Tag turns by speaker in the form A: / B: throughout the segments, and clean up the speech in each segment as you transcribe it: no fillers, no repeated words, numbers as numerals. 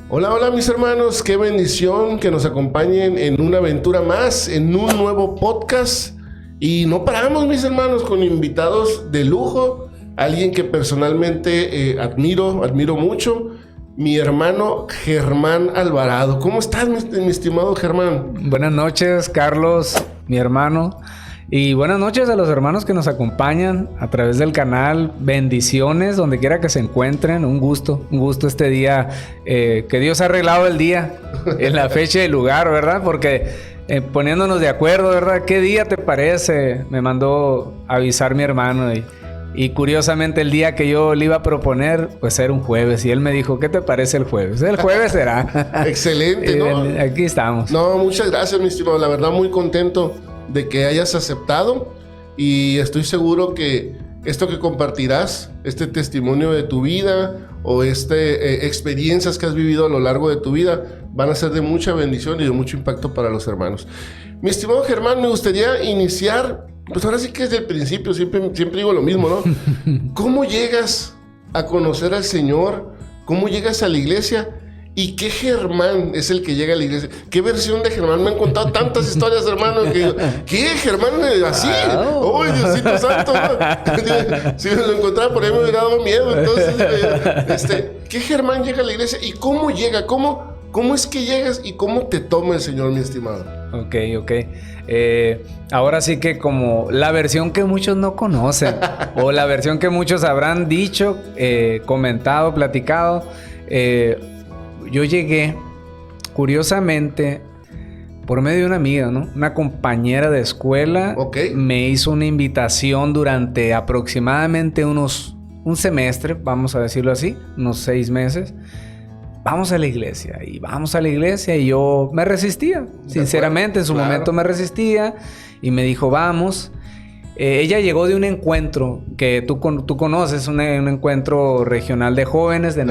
A: Hola, hola mis hermanos, qué bendición que nos acompañen en una aventura más, en un nuevo podcast. Y no paramos mis hermanos con invitados de lujo, alguien que personalmente admiro mucho, mi hermano Germán Alvarado. ¿Cómo estás mi estimado Germán?
B: Buenas noches Carlos, mi hermano. Y buenas noches a los hermanos que nos acompañan a través del canal. Bendiciones donde quiera que se encuentren. Un gusto este día. Que Dios ha arreglado el día en la fecha y el lugar, ¿verdad? Porque poniéndonos de acuerdo, ¿verdad? ¿Qué día te parece? Me mandó avisar mi hermano y curiosamente el día que yo le iba a proponer, pues era un jueves. Y él me dijo, ¿qué te parece el jueves? El jueves será.
A: Excelente, ¿no?
B: Aquí estamos.
A: No, muchas gracias, mi estimado. La verdad, muy contento de que hayas aceptado. Y estoy seguro que esto que compartirás, este testimonio de tu vida o experiencias que has vivido a lo largo de tu vida, van a ser de mucha bendición y de mucho impacto para los hermanos. Mi estimado Germán, me gustaría iniciar... Pues ahora sí que desde el principio, siempre digo lo mismo, ¿no? ¿Cómo llegas a conocer al Señor? ¿Cómo llegas a la iglesia? ¿Y qué Germán es el que llega a la iglesia? ¿Qué versión de Germán? Me han contado tantas historias, hermano, que ¿qué? ¿Germán así?
B: Wow.
A: ¡Uy, Diosito Santo! ¿No? Si me lo encontraba por ahí me hubiera dado miedo. Entonces, ¿qué Germán llega a la iglesia? ¿Y cómo llega? ¿Cómo es que llegas y cómo te toma el Señor, mi estimado?
B: Ok. Ahora sí que como la versión que muchos no conocen o la versión que muchos habrán dicho, comentado, platicado. Yo llegué, curiosamente, por medio de una amiga, ¿no? Una compañera de escuela.
A: Okay.
B: Me hizo una invitación durante aproximadamente un semestre, vamos a decirlo así, unos 6 meses. Vamos a la iglesia. Y yo me resistía. Sinceramente, en su momento me resistía. Y me dijo, vamos. Ella llegó de un encuentro que tú conoces, un encuentro regional de jóvenes de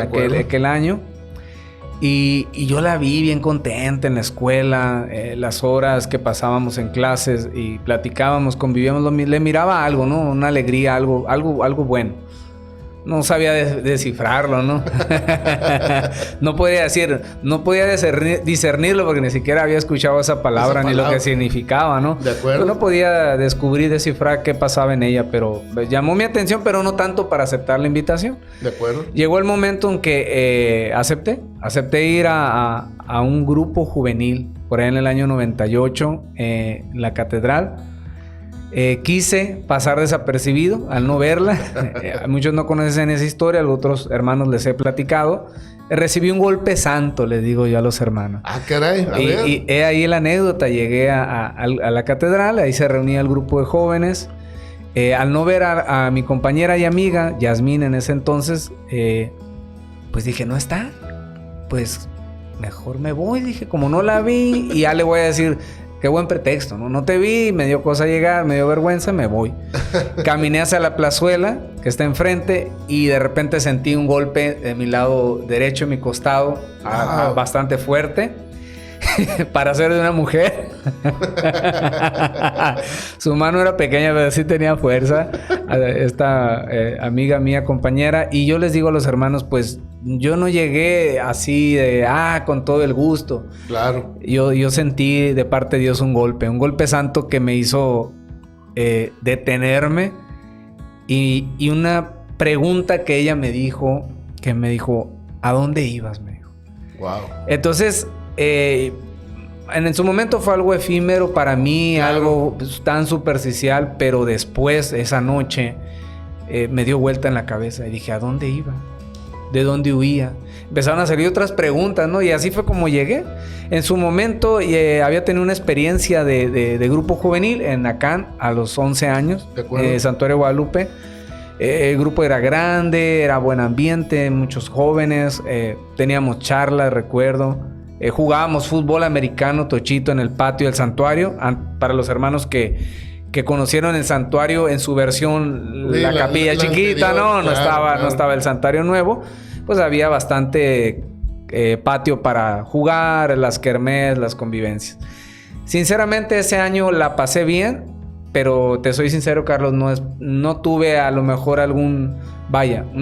B: aquel año. Y yo la vi bien contenta en la escuela, las horas que pasábamos en clases y platicábamos, convivíamos, le miraba algo, ¿no? Una alegría, algo bueno. No sabía descifrarlo, ¿no? No podía discernirlo porque ni siquiera había escuchado esa palabra ni lo que significaba, ¿no?
A: De acuerdo.
B: Yo no podía descifrar qué pasaba en ella, pero llamó mi atención, pero no tanto para aceptar la invitación.
A: De acuerdo.
B: Llegó el momento en que acepté ir a un grupo juvenil por ahí en el año 98 en la catedral. Quise pasar desapercibido al no verla. Muchos no conocen esa historia, a otros hermanos les he platicado. Recibí un golpe santo, les digo yo a los hermanos.
A: Ah, caray, a ver.
B: Y he ahí la anécdota. Llegué a la catedral, ahí se reunía el grupo de jóvenes. Al no ver a mi compañera y amiga, Yasmín en ese entonces, pues dije, ¿no está? Pues mejor me voy, dije, como no la vi, y ya le voy a decir... Qué buen pretexto, ¿no? No te vi, me dio cosa llegar, me dio vergüenza, me voy. Caminé hacia la plazuela que está enfrente y de repente sentí un golpe de mi lado derecho, en mi costado, bastante fuerte. Para ser de una mujer. Su mano era pequeña, pero sí tenía fuerza. Esta amiga mía, compañera. Y yo les digo a los hermanos, pues yo no llegué así de, con todo el gusto.
A: Claro.
B: Yo sentí de parte de Dios un golpe santo que me hizo detenerme. Y una pregunta que ella me dijo, ¿a dónde ibas? Me dijo.
A: Wow.
B: Entonces, en su momento fue algo efímero para mí, claro. Algo tan superficial, pero después, esa noche, me dio vuelta en la cabeza y dije, ¿a dónde iba? ¿De dónde huía? Empezaron a salir otras preguntas, ¿no? Y así fue como llegué. En su momento había tenido una experiencia de grupo juvenil en Acán a los 11 años, Santuario Guadalupe. El grupo era grande, era buen ambiente, muchos jóvenes, teníamos charlas, recuerdo. Jugábamos fútbol americano, tochito, en el patio del santuario. Para los hermanos que conocieron el santuario en su versión, sí, la capilla chiquita, anterior, no estaba el santuario nuevo, pues había bastante patio para jugar, las kermés, las convivencias. Sinceramente, ese año la pasé bien, pero te soy sincero, Carlos, no tuve a lo mejor un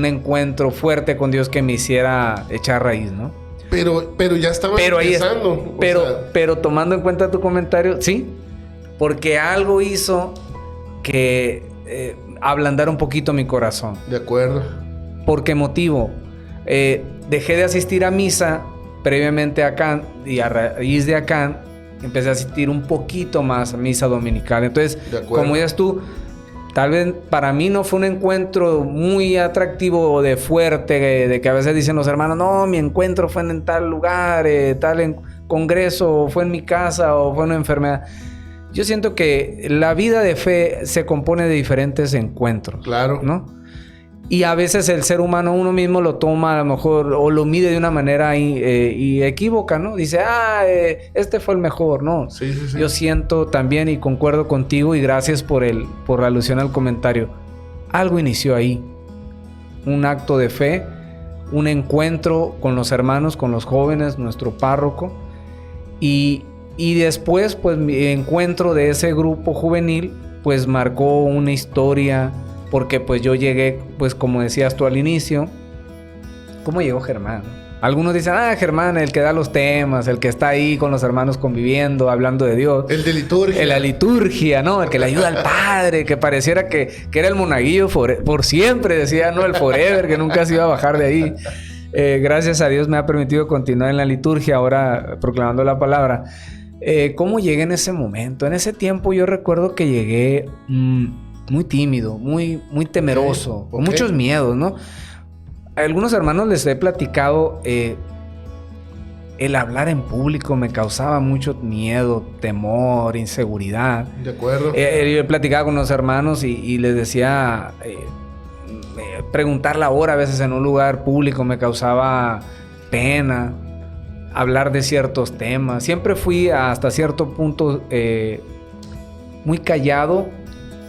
B: encuentro fuerte con Dios que me hiciera echar raíz, ¿no?
A: Pero ya estaba empezando.
B: Pero tomando en cuenta tu comentario, sí, porque algo hizo que ablandara un poquito mi corazón.
A: De acuerdo.
B: ¿Por qué motivo? Dejé de asistir a misa previamente acá, y a raíz de acá empecé a asistir un poquito más a misa dominical. Entonces, como dices tú, tal vez para mí no fue un encuentro muy atractivo o de fuerte, de que a veces dicen los hermanos, no, mi encuentro fue en tal lugar, tal congreso, o fue en mi casa, o fue una enfermedad. Yo siento que la vida de fe se compone de diferentes encuentros.
A: Claro.
B: ¿No? Y a veces el ser humano uno mismo lo toma a lo mejor o lo mide de una manera y equívoca, ¿no? Dice, este fue el mejor, ¿no?
A: Sí.
B: Yo siento también y concuerdo contigo y gracias por la alusión al comentario. Algo inició ahí. Un acto de fe, un encuentro con los hermanos, con los jóvenes, nuestro párroco. Y después, pues, mi encuentro de ese grupo juvenil, pues, marcó una historia. Porque pues yo llegué, pues como decías tú al inicio, ¿cómo llegó Germán? Algunos dicen, Germán, el que da los temas, el que está ahí con los hermanos conviviendo, hablando de Dios.
A: El de liturgia.
B: El de la liturgia, ¿no? El que le ayuda al Padre, que pareciera que era el monaguillo por siempre, decía, ¿no? El forever, que nunca se iba a bajar de ahí. Gracias a Dios me ha permitido continuar en la liturgia, ahora proclamando la palabra. ¿Cómo llegué en ese momento? En ese tiempo yo recuerdo que llegué... muy tímido, muy temeroso, con muchos miedos, ¿no? A algunos hermanos les he platicado, el hablar en público me causaba mucho miedo, temor, inseguridad.
A: De acuerdo.
B: Yo he platicado con los hermanos y les decía, preguntar la hora a veces en un lugar público me causaba pena, hablar de ciertos temas. Siempre fui hasta cierto punto muy callado,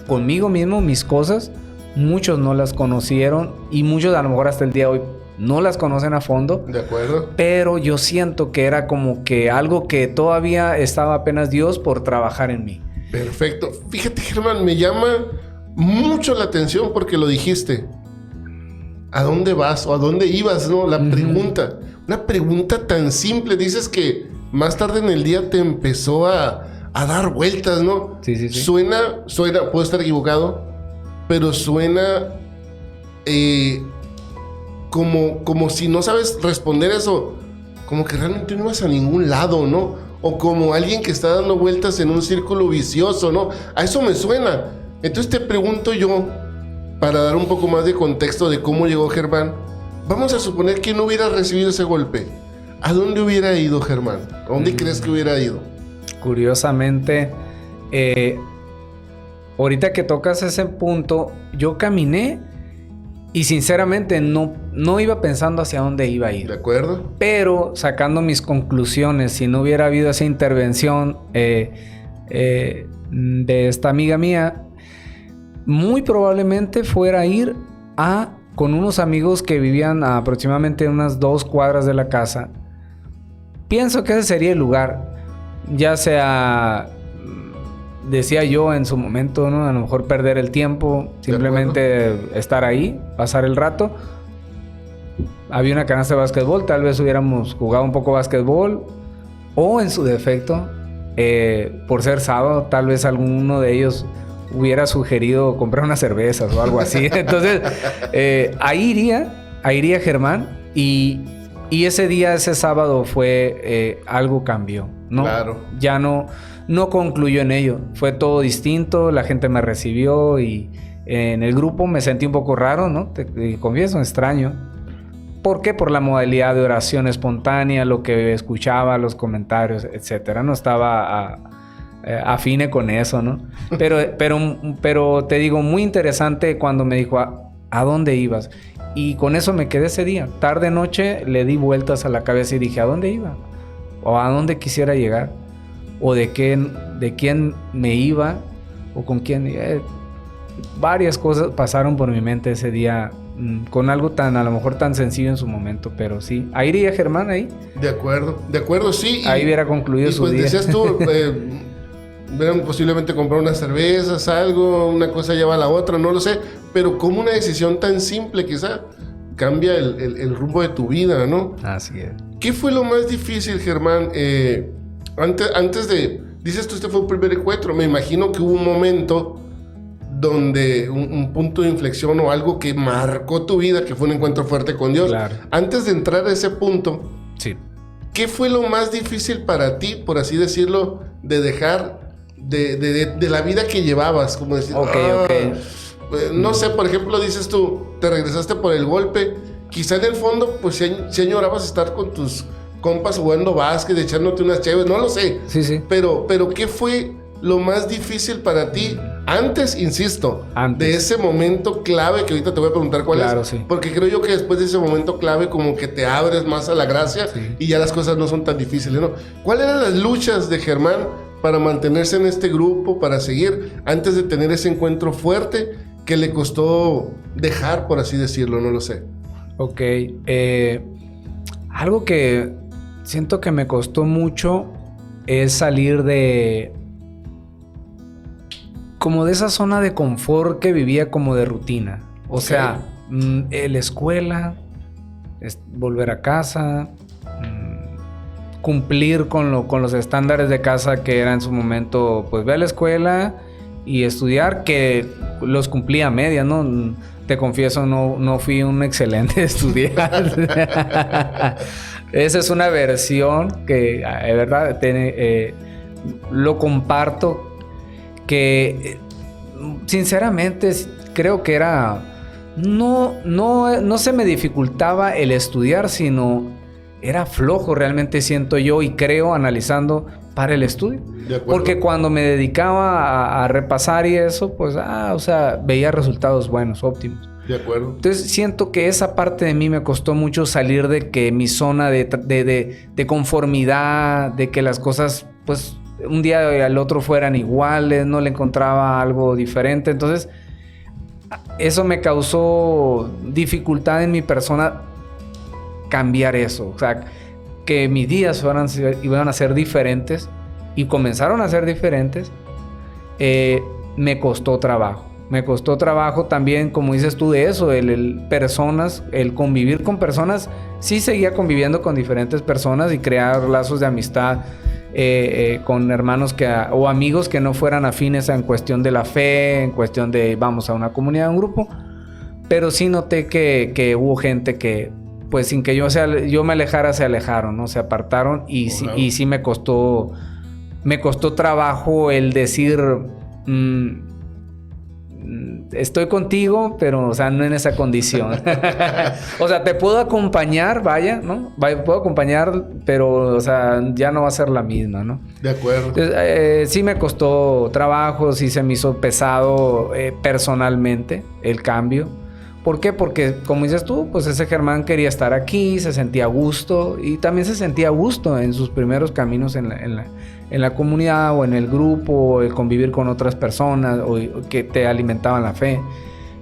B: conmigo mismo, mis cosas, muchos no las conocieron y muchos a lo mejor hasta el día de hoy no las conocen a fondo.
A: De acuerdo.
B: Pero yo siento que era como que algo que todavía estaba apenas Dios por trabajar en mí.
A: Perfecto. Fíjate, Germán, me llama mucho la atención porque lo dijiste. ¿A dónde vas o a dónde ibas, no? La pregunta. Una pregunta tan simple. Dices que más tarde en el día te empezó a dar vueltas, ¿no?
B: Sí.
A: Suena, puedo estar equivocado, pero suena como si no sabes responder eso, como que realmente no vas a ningún lado, ¿no? O como alguien que está dando vueltas en un círculo vicioso, ¿no? A eso me suena. Entonces te pregunto yo, para dar un poco más de contexto de cómo llegó Germán, vamos a suponer que no hubiera recibido ese golpe. ¿A dónde hubiera ido Germán? ¿A dónde crees que hubiera ido?
B: Curiosamente, ahorita que tocas ese punto, yo caminé y sinceramente no iba pensando hacia dónde iba a ir.
A: ¿De acuerdo?
B: Pero sacando mis conclusiones, si no hubiera habido esa intervención de esta amiga mía, muy probablemente fuera a ir con unos amigos que vivían a aproximadamente unas 2 cuadras de la casa. Pienso que ese sería el lugar. Ya sea, decía yo en su momento, ¿no? A lo mejor perder el tiempo, simplemente estar ahí, pasar el rato. Había una canasta de básquetbol, tal vez hubiéramos jugado un poco básquetbol. O en su defecto, por ser sábado, tal vez alguno de ellos hubiera sugerido comprar unas cervezas o algo así. Entonces, ahí iría Germán y ese día, ese sábado fue, algo cambió, ¿no? Claro. Ya no concluyó en ello. Fue todo distinto, la gente me recibió y en el grupo me sentí un poco raro, ¿no? Te confieso, extraño. ¿Por qué? Por la modalidad de oración espontánea, lo que escuchaba, los comentarios, etcétera. No estaba afine con eso, ¿no? Pero te digo, muy interesante cuando me dijo, ¿a dónde ibas? Y con eso me quedé ese día. Tarde, noche, le di vueltas a la cabeza y dije, ¿a dónde iba? ¿O a dónde quisiera llegar? ¿O de quién me iba? ¿O con quién? Varias cosas pasaron por mi mente ese día, con algo a lo mejor tan sencillo en su momento, pero sí. Ahí iría Germán, ahí. De
A: acuerdo, sí.
B: Ahí hubiera concluido su día.
A: Decías tú, hubieran posiblemente comprar unas cervezas, algo, una cosa lleva a la otra, no lo sé, pero como una decisión tan simple quizá, cambia el rumbo de tu vida, ¿no?
B: Así es.
A: ¿Qué fue lo más difícil, Germán? Antes de... Dices tú, este fue el primer encuentro. Me imagino que hubo un momento donde un punto de inflexión o algo que marcó tu vida, que fue un encuentro fuerte con Dios.
B: Claro.
A: Antes de entrar a ese punto,
B: Sí.
A: ¿qué fue lo más difícil para ti, por así decirlo, de dejar de la vida que llevabas? Como decir,
B: Ok.
A: no sé, por ejemplo, dices tú, te regresaste por el golpe. Quizá en el fondo, pues si añorabas estar con tus compas jugando básquet, echándote unas chéves, no lo sé.
B: Sí.
A: Pero ¿qué fue lo más difícil para ti antes, insisto, de ese momento clave que ahorita te voy a preguntar cuál es?
B: Sí.
A: Porque creo yo que después de ese momento clave como que te abres más a la gracia y ya las cosas no son tan difíciles, ¿no? ¿Cuáles eran las luchas de Germán para mantenerse en este grupo, para seguir antes de tener ese encuentro fuerte que le costó dejar, por así decirlo? No lo sé.
B: Ok. Algo que siento que me costó mucho es salir como de esa zona de confort que vivía como de rutina. O sea, la escuela, volver a casa, cumplir con los estándares de casa que era en su momento, pues ve a la escuela y estudiar, que los cumplía a medias, ¿no? Te confieso, no fui un excelente estudiante. Esa es una versión que, de verdad, lo comparto, que sinceramente creo que era... No se me dificultaba el estudiar, sino era flojo realmente, siento yo, y creo, analizando, para el estudio. Porque cuando me dedicaba a repasar y eso, pues, o sea, veía resultados buenos, óptimos.
A: De acuerdo.
B: Entonces siento que esa parte de mí me costó mucho salir de que mi zona de conformidad, de que las cosas, pues, un día al otro fueran iguales, no le encontraba algo diferente. Entonces, eso me causó dificultad en mi persona cambiar eso. O sea, que mis días iban a ser diferentes y comenzaron a ser diferentes. Me costó trabajo. Me costó trabajo también, como dices tú, de eso, el convivir con personas. Sí seguía conviviendo con diferentes personas y crear lazos de amistad con hermanos o amigos que no fueran afines en cuestión de la fe, en cuestión de vamos a una comunidad, a un grupo. Pero sí noté que hubo gente que, pues sin que yo me alejara, se alejaron, ¿no? Se apartaron y sí me costó trabajo el decir... estoy contigo, pero, o sea, no en esa condición. O sea, te puedo acompañar, vaya, ¿no? Puedo acompañar, pero, o sea, ya no va a ser la misma, ¿no?
A: De acuerdo.
B: Entonces, sí me costó trabajo, sí se me hizo pesado personalmente el cambio. ¿Por qué? Porque, como dices tú, pues ese Germán quería estar aquí, se sentía a gusto y también se sentía a gusto en sus primeros caminos en la comunidad o en el grupo, o el convivir con otras personas o que te alimentaban la fe.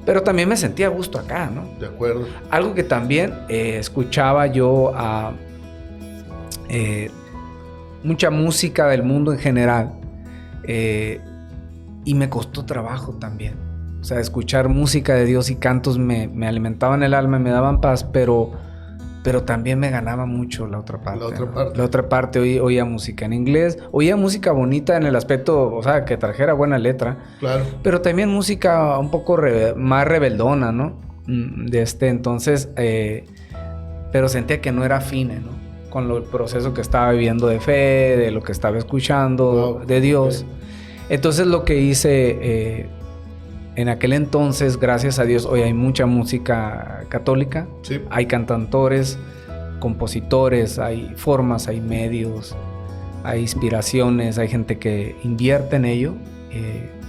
B: Pero también me sentía a gusto acá, ¿no?
A: De acuerdo.
B: Algo que también escuchaba yo mucha música del mundo en general y me costó trabajo también. O sea, escuchar música de Dios y cantos me alimentaban el alma, me daban paz, pero también me ganaba mucho la otra parte. La otra parte, oía música en inglés, oía música bonita en el aspecto, o sea, que trajera buena letra. Claro. Pero también música un poco más rebeldona, ¿no? Entonces, pero sentía que no era afine, ¿no? Con el proceso que estaba viviendo de fe, de lo que estaba escuchando, de Dios. Entonces, lo que hice... en aquel entonces, gracias a Dios, hoy hay mucha música católica. Sí. Hay cantantores, compositores, hay formas, hay medios, hay inspiraciones, hay gente que invierte en ello.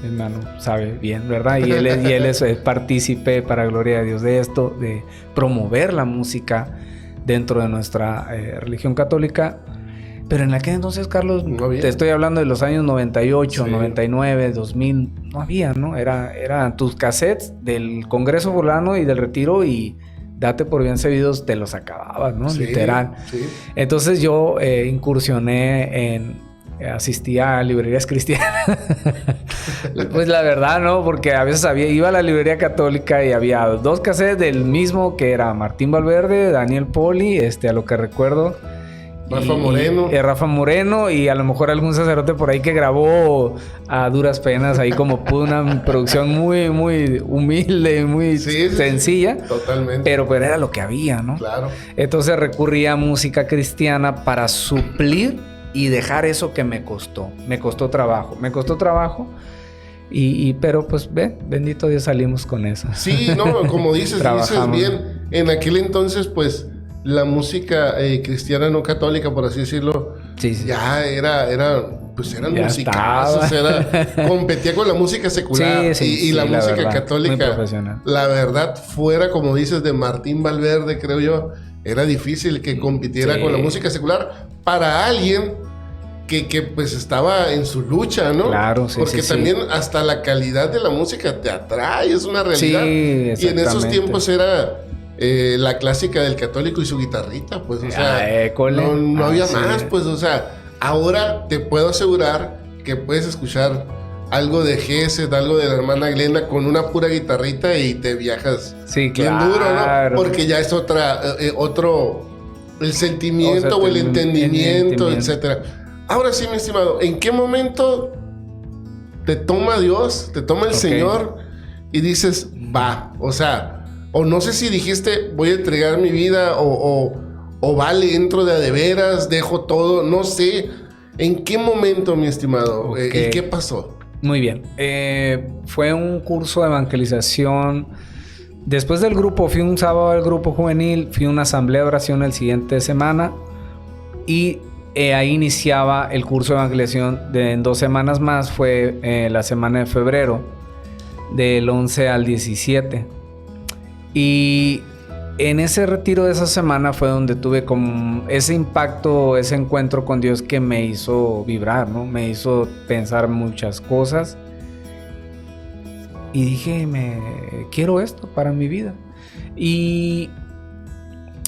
B: Mi hermano sabe bien, ¿verdad? Y él es partícipe, para gloria de Dios, de esto, de promover la música dentro de nuestra religión católica. Pero en aquel entonces, Carlos, te estoy hablando de los años 98, sí. 99, 2000, no había, ¿no? Eran tus cassettes del Congreso Fulano y del Retiro y date por bien servidos, te los acababas, ¿no? Sí, literal. Sí. Entonces yo incursioné asistía a librerías cristianas. Pues la verdad, ¿no? Porque a veces iba a la librería católica y había 2 cassettes del mismo, que era Martín Valverde, Daniel Poli, a lo que recuerdo.
A: Rafa Moreno.
B: Rafa Moreno y a lo mejor algún sacerdote por ahí que grabó a duras penas ahí como pudo, una producción muy, muy humilde, muy sencilla.
A: Sí, totalmente.
B: Pero era lo que había, ¿no?
A: Claro.
B: Entonces recurría a música cristiana para suplir y dejar eso que me costó. Me costó trabajo. Pero pues bendito Dios, salimos con eso.
A: Sí, no, como dices bien. En aquel entonces, pues, la música cristiana no católica, por así decirlo, ya eran musicazos, competía con la música secular y la música verdad, católica. La verdad, fuera, como dices, de Martín Valverde, creo yo, era difícil que compitiera con la música secular para alguien que pues estaba en su lucha, ¿no?
B: Claro,
A: porque también hasta la calidad de la música te atrae, es una realidad. Y en esos tiempos era la clásica del católico y su guitarrita, pues, o sea, no había más, pues, o sea, ahora te puedo asegurar que puedes escuchar algo de Gesed, algo de la hermana Glenda con una pura guitarrita y te viajas bien duro, ¿no? Porque ya es otro, el sentimiento o el entendimiento, etcétera. Ahora sí, mi estimado, ¿en qué momento te toma Dios, te toma el Señor y dices, va? O sea, o no sé si dijiste, voy a entregar mi vida, o vale, entro de veras, dejo todo, no sé. ¿En qué momento, mi estimado? ¿Y qué pasó?
B: Muy bien. Fue un curso de evangelización. Después del grupo, fui un sábado al grupo juvenil, fui a una asamblea de oración el siguiente semana y ahí iniciaba el curso de evangelización en 2 semanas más. Fue la semana de febrero, del 11 al 17. Y en ese retiro de esa semana fue donde tuve como ese impacto, ese encuentro con Dios que me hizo vibrar, ¿no? Me hizo pensar muchas cosas. Y dije, quiero esto para mi vida. Y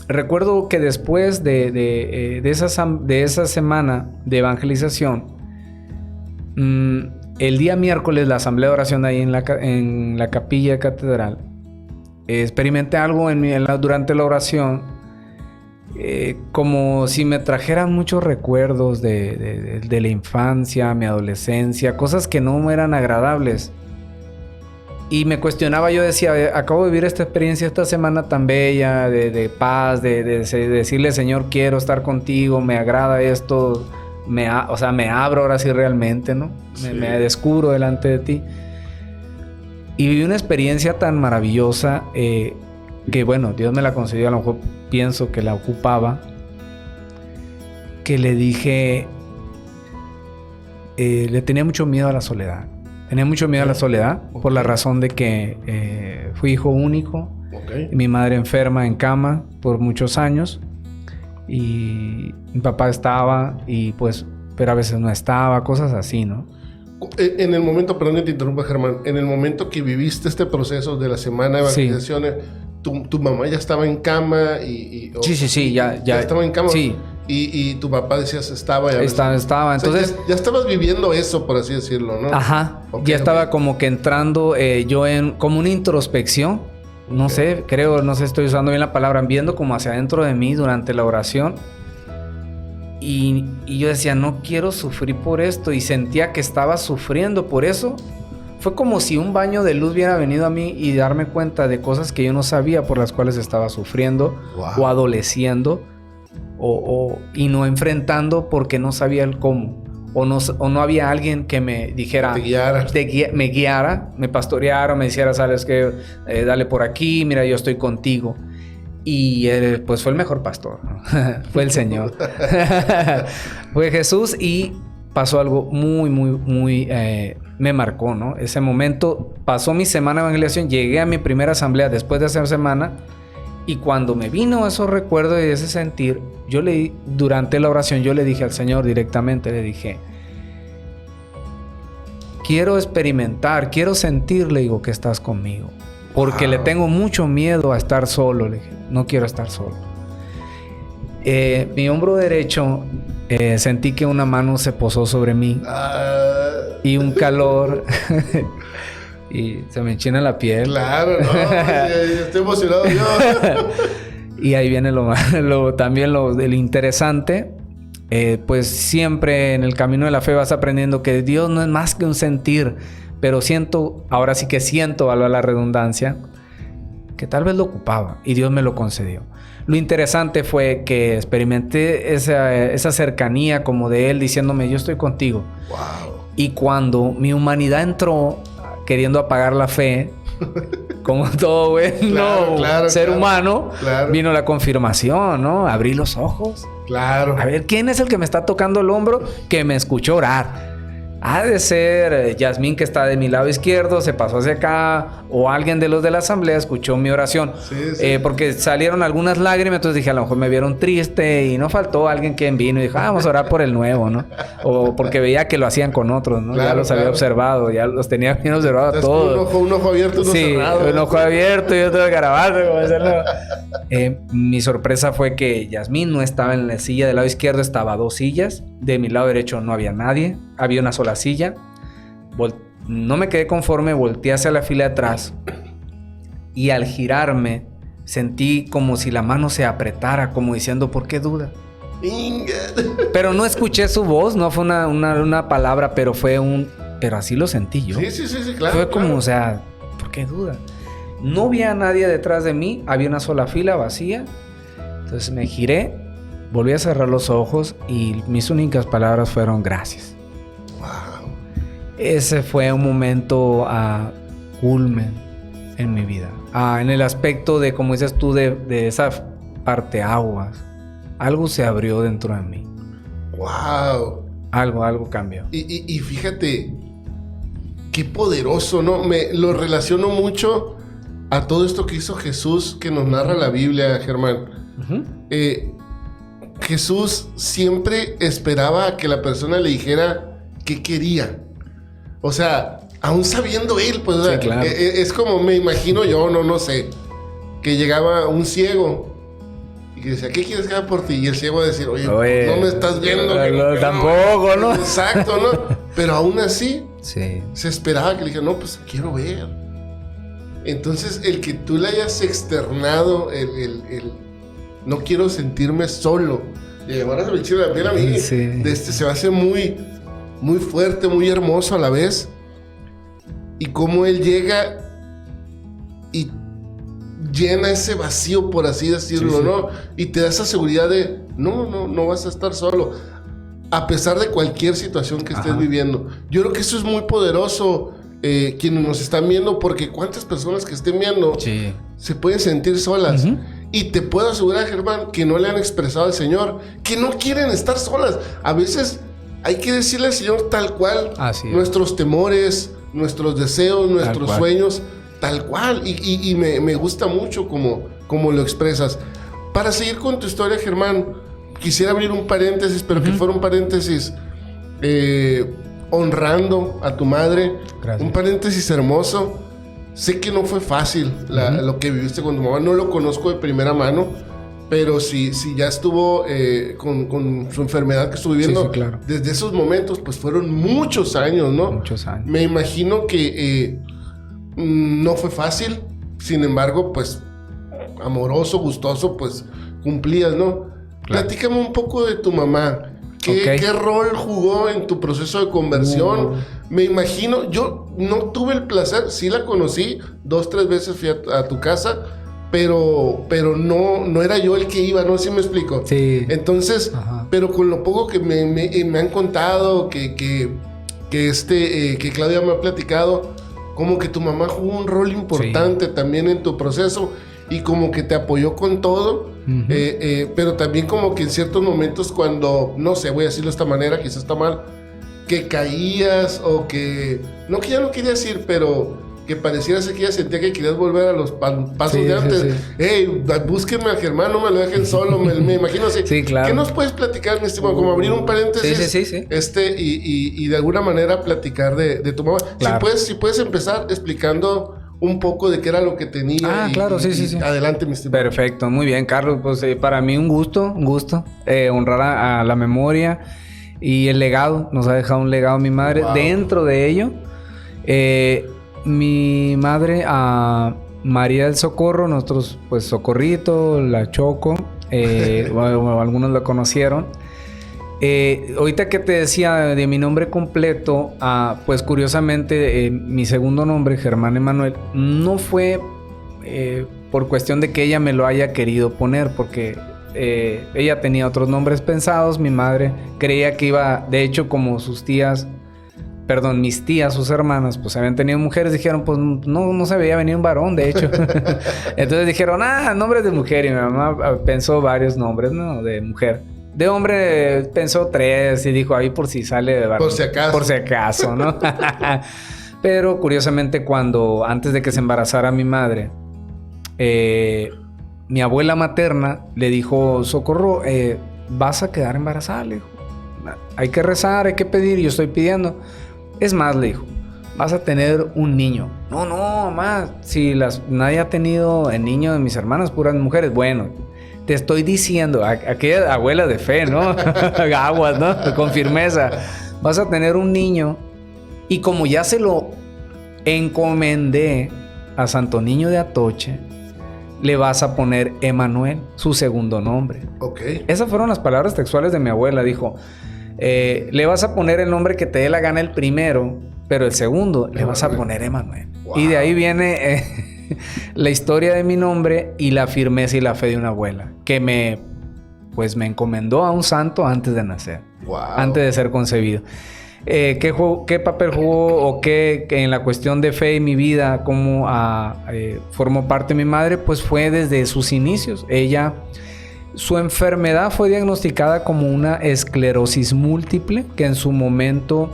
B: recuerdo que después de esa semana de evangelización, el día miércoles, la asamblea de oración ahí en la capilla catedral, experimenté algo durante la oración, como si me trajeran muchos recuerdos de la infancia, mi adolescencia, cosas que no eran agradables. Y me cuestionaba, yo decía, acabo de vivir esta experiencia esta semana tan bella, de paz, de decirle, Señor, quiero estar contigo, me agrada esto, me abro ahora sí realmente, ¿no? Sí. Me descubro delante de ti. Y viví una experiencia tan maravillosa que, bueno, Dios me la concedió, a lo mejor pienso que la ocupaba, que le dije, le tenía mucho miedo a la soledad. Tenía mucho miedo a la soledad por la razón de que fui hijo único. Mi madre enferma en cama por muchos años y mi papá estaba pero a veces no estaba, cosas así, ¿no?
A: En el momento, perdón que te interrumpa, Germán, en el momento que viviste este proceso de la semana de evangelizaciones, tu mamá ya estaba en cama
B: Sí, ya
A: estaba en cama.
B: Sí.
A: Y tu papá decías estaba.
B: Estaba. Entonces,
A: o sea, ya estabas viviendo eso, por así decirlo, ¿no?
B: Ajá. Ya estaba como que entrando yo en como una introspección. No sé, estoy usando bien la palabra, viendo como hacia adentro de mí durante la oración. Y yo decía, no quiero sufrir por esto. Y sentía que estaba sufriendo por eso. Fue como si un baño de luz hubiera venido a mí y darme cuenta de cosas que yo no sabía por las cuales estaba sufriendo o adoleciendo. Y no enfrentando porque no sabía el cómo. O no había alguien que me dijera, me guiara, me pastoreara, me dijera, sabes que dale por aquí, mira, yo estoy contigo. Y pues fue el mejor pastor, ¿no? Fue el Señor. Fue Jesús y pasó algo muy, muy, muy... me marcó, ¿no? Ese momento pasó mi semana de evangelización, llegué a mi primera asamblea después de esa semana. Y cuando me vino esos recuerdos y ese sentir, durante la oración yo le dije al Señor directamente, le dije, quiero experimentar, quiero sentir, le digo, que estás conmigo. Porque le tengo mucho miedo a estar solo, le dije, no quiero estar solo. Mi hombro derecho sentí que una mano se posó sobre mí y un calor y se me enchina la piel.
A: Claro, no, estoy emocionado yo.
B: Y ahí viene también lo interesante. Pues siempre en el camino de la fe vas aprendiendo que Dios no es más que un sentir, pero ahora sí que siento, valga la redundancia, que tal vez lo ocupaba y Dios me lo concedió. Lo interesante fue que experimenté esa cercanía como de Él diciéndome, yo estoy contigo.
A: Wow.
B: Y cuando mi humanidad entró queriendo apagar la fe, como todo bueno ser humano, vino la confirmación, ¿no? Abrí los ojos.
A: Claro.
B: A ver, ¿quién es el que me está tocando el hombro que me escuchó orar? Ha de ser Yasmín, que está de mi lado izquierdo, se pasó hacia acá, o alguien de los de la asamblea escuchó mi oración. Sí. Porque salieron algunas lágrimas, entonces dije, a lo mejor me vieron triste y no faltó alguien que vino y dijo, vamos a orar por el nuevo, ¿no? O porque veía que lo hacían con otros, ¿no? Claro, ya los había observado, ya los tenía bien observados a todos.
A: Un ojo abierto, uno cerrado.
B: Un ojo abierto y otro garabato, como hacerlo. Mi sorpresa fue que Yasmín no estaba en la silla del lado izquierdo, estaba a 2 sillas. De mi lado derecho no había nadie, había una sola silla. No me quedé conforme, volteé hacia la fila de atrás y al girarme sentí como si la mano se apretara, como diciendo, ¿por qué duda? Pero no escuché su voz, no fue una palabra, pero pero así lo sentí yo.
A: Sí, claro.
B: Fue como, o sea, ¿por qué duda? No vi a nadie detrás de mí, había una sola fila vacía. Entonces me giré, volví a cerrar los ojos y mis únicas palabras fueron gracias.
A: Wow.
B: Ese fue un momento culmen en mi vida. En el aspecto de, como dices tú, de esa parteaguas. Algo se abrió dentro de mí.
A: Wow.
B: Algo cambió.
A: Y fíjate, qué poderoso, ¿no? Lo relaciono mucho a todo esto que hizo Jesús, que nos narra la Biblia, Germán. Uh-huh. Jesús siempre esperaba a que la persona le dijera qué quería. O sea, aún sabiendo él, pues, sí, claro. Es como me imagino yo, no sé, que llegaba un ciego y que decía, ¿qué quieres que haga por ti? Y el ciego decía, oye, no me estás viendo.
B: Tampoco, ¿no?
A: Exacto, ¿no? Pero aún así, se esperaba que le dijera, no, pues quiero ver. Entonces, el que tú le hayas externado el no quiero sentirme solo. Y ahora se me chila la piel a mí. Sí. Se me hace muy, muy fuerte, muy hermoso a la vez. Y cómo él llega y llena ese vacío, por así decirlo, ¿no? Y te da esa seguridad de, no vas a estar solo. A pesar de cualquier situación que estés viviendo. Yo creo que eso es muy poderoso. Quienes nos están viendo, porque cuántas personas que estén viendo se pueden sentir solas. Uh-huh. Y te puedo asegurar, Germán, que no le han expresado al Señor, que no quieren estar solas. A veces hay que decirle al Señor tal cual nuestros temores, nuestros deseos, nuestros sueños, tal cual. Y me gusta mucho como lo expresas. Para seguir con tu historia, Germán, quisiera abrir un paréntesis, pero que fuera un paréntesis honrando a tu madre. Gracias. Un paréntesis hermoso. Sé que no fue fácil lo que viviste con tu mamá. No lo conozco de primera mano, pero si ya estuvo con su enfermedad que estuvo viviendo, claro. Desde esos momentos, pues fueron muchos años, ¿no? Muchos años. Me imagino que no fue fácil. Sin embargo, pues amoroso, gustoso, pues cumplías, ¿no? Claro. Platícame un poco de tu mamá. ¿Qué rol jugó en tu proceso de conversión? Me imagino, yo no tuve el placer, sí la conocí, 2-3 veces fui a tu casa, pero no era yo el que iba, ¿no? ¿Sí me explico? Sí. Entonces, pero con lo poco que me han contado, que Claudia me ha platicado, como que tu mamá jugó un rol importante también en tu proceso y como que te apoyó con todo. Uh-huh. Pero también como que en ciertos momentos cuando, no sé, voy a decirlo de esta manera, quizás está mal, que caías o que ya no querías ir, pero que parecieras que ya sentía que querías volver a los pasos de antes. Sí. Hey, búsquenme al Germán, no me lo dejen solo, me imagino así. Sí, claro. ¿Qué nos puedes platicar, mi estimado? Como abrir un paréntesis. Sí. Y de alguna manera platicar de tu mamá. Claro. Si puedes empezar explicando un poco de qué era lo que tenía.
B: Claro, sí.
A: Adelante, mi estimado.
B: Perfecto, muy bien, Carlos. Pues para mí un gusto honrar a la memoria y el legado. Nos ha dejado un legado mi madre. Wow. Dentro de ello, mi madre, María del Socorro, nosotros pues Socorrito, la Choco, bueno, algunos la conocieron. Ahorita que te decía de mi nombre completo, pues curiosamente mi segundo nombre, Germán Emanuel, no fue por cuestión de que ella me lo haya querido poner, porque ella tenía otros nombres pensados. Mi madre creía que iba, de hecho, como mis tías, sus hermanas, pues habían tenido mujeres, dijeron, pues no se veía venir un varón, de hecho. Entonces dijeron, nombres de mujer, y mi mamá pensó varios nombres, ¿no? De mujer. De hombre pensó 3 y dijo, ahí por si sale de varón. Por si acaso, ¿no? Pero curiosamente antes de que se embarazara mi madre, mi abuela materna le dijo, Socorro, vas a quedar embarazada, le dijo. Hay que rezar, hay que pedir, yo estoy pidiendo. Es más, le dijo, vas a tener un niño. No, mamá, si nadie ha tenido el niño de mis hermanas, puras mujeres. Bueno, te estoy diciendo, aquella abuela de fe, ¿no? Aguas, ¿no? Con firmeza. Vas a tener un niño y como ya se lo encomendé a Santo Niño de Atoche, le vas a poner Emanuel, su segundo nombre.
A: Ok.
B: Esas fueron las palabras textuales de mi abuela. Dijo, le vas a poner el nombre que te dé la gana el primero, pero el segundo le vas a poner Emanuel. Wow. Y de ahí viene la historia de mi nombre y la firmeza y la fe de una abuela que me encomendó a un santo antes de nacer, wow, antes de ser concebido. ¿Qué papel jugó o qué en la cuestión de fe en mi vida, cómo formó parte de mi madre? Pues fue desde sus inicios. Su enfermedad fue diagnosticada como una esclerosis múltiple, que en su momento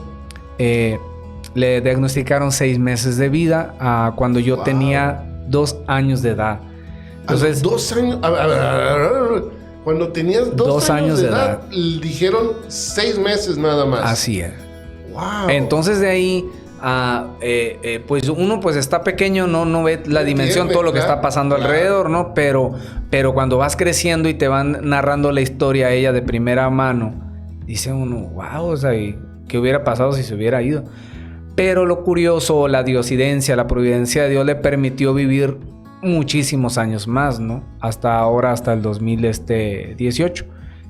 B: le diagnosticaron 6 meses de vida cuando yo tenía 2 años de edad. Entonces,
A: 2 años. A ver. Cuando tenías 2 años de edad, dijeron 6 meses nada más.
B: Así es. Wow. Entonces de ahí, pues uno pues está pequeño, no ve la dimensión, todo lo que está pasando alrededor, ¿no? Pero cuando vas creciendo y te van narrando la historia a ella de primera mano, dice uno, wow, o sea, ¿qué hubiera pasado si se hubiera ido? Pero lo curioso, la diosidencia, la providencia de Dios le permitió vivir muchísimos años más, ¿no? Hasta ahora, hasta el 2018,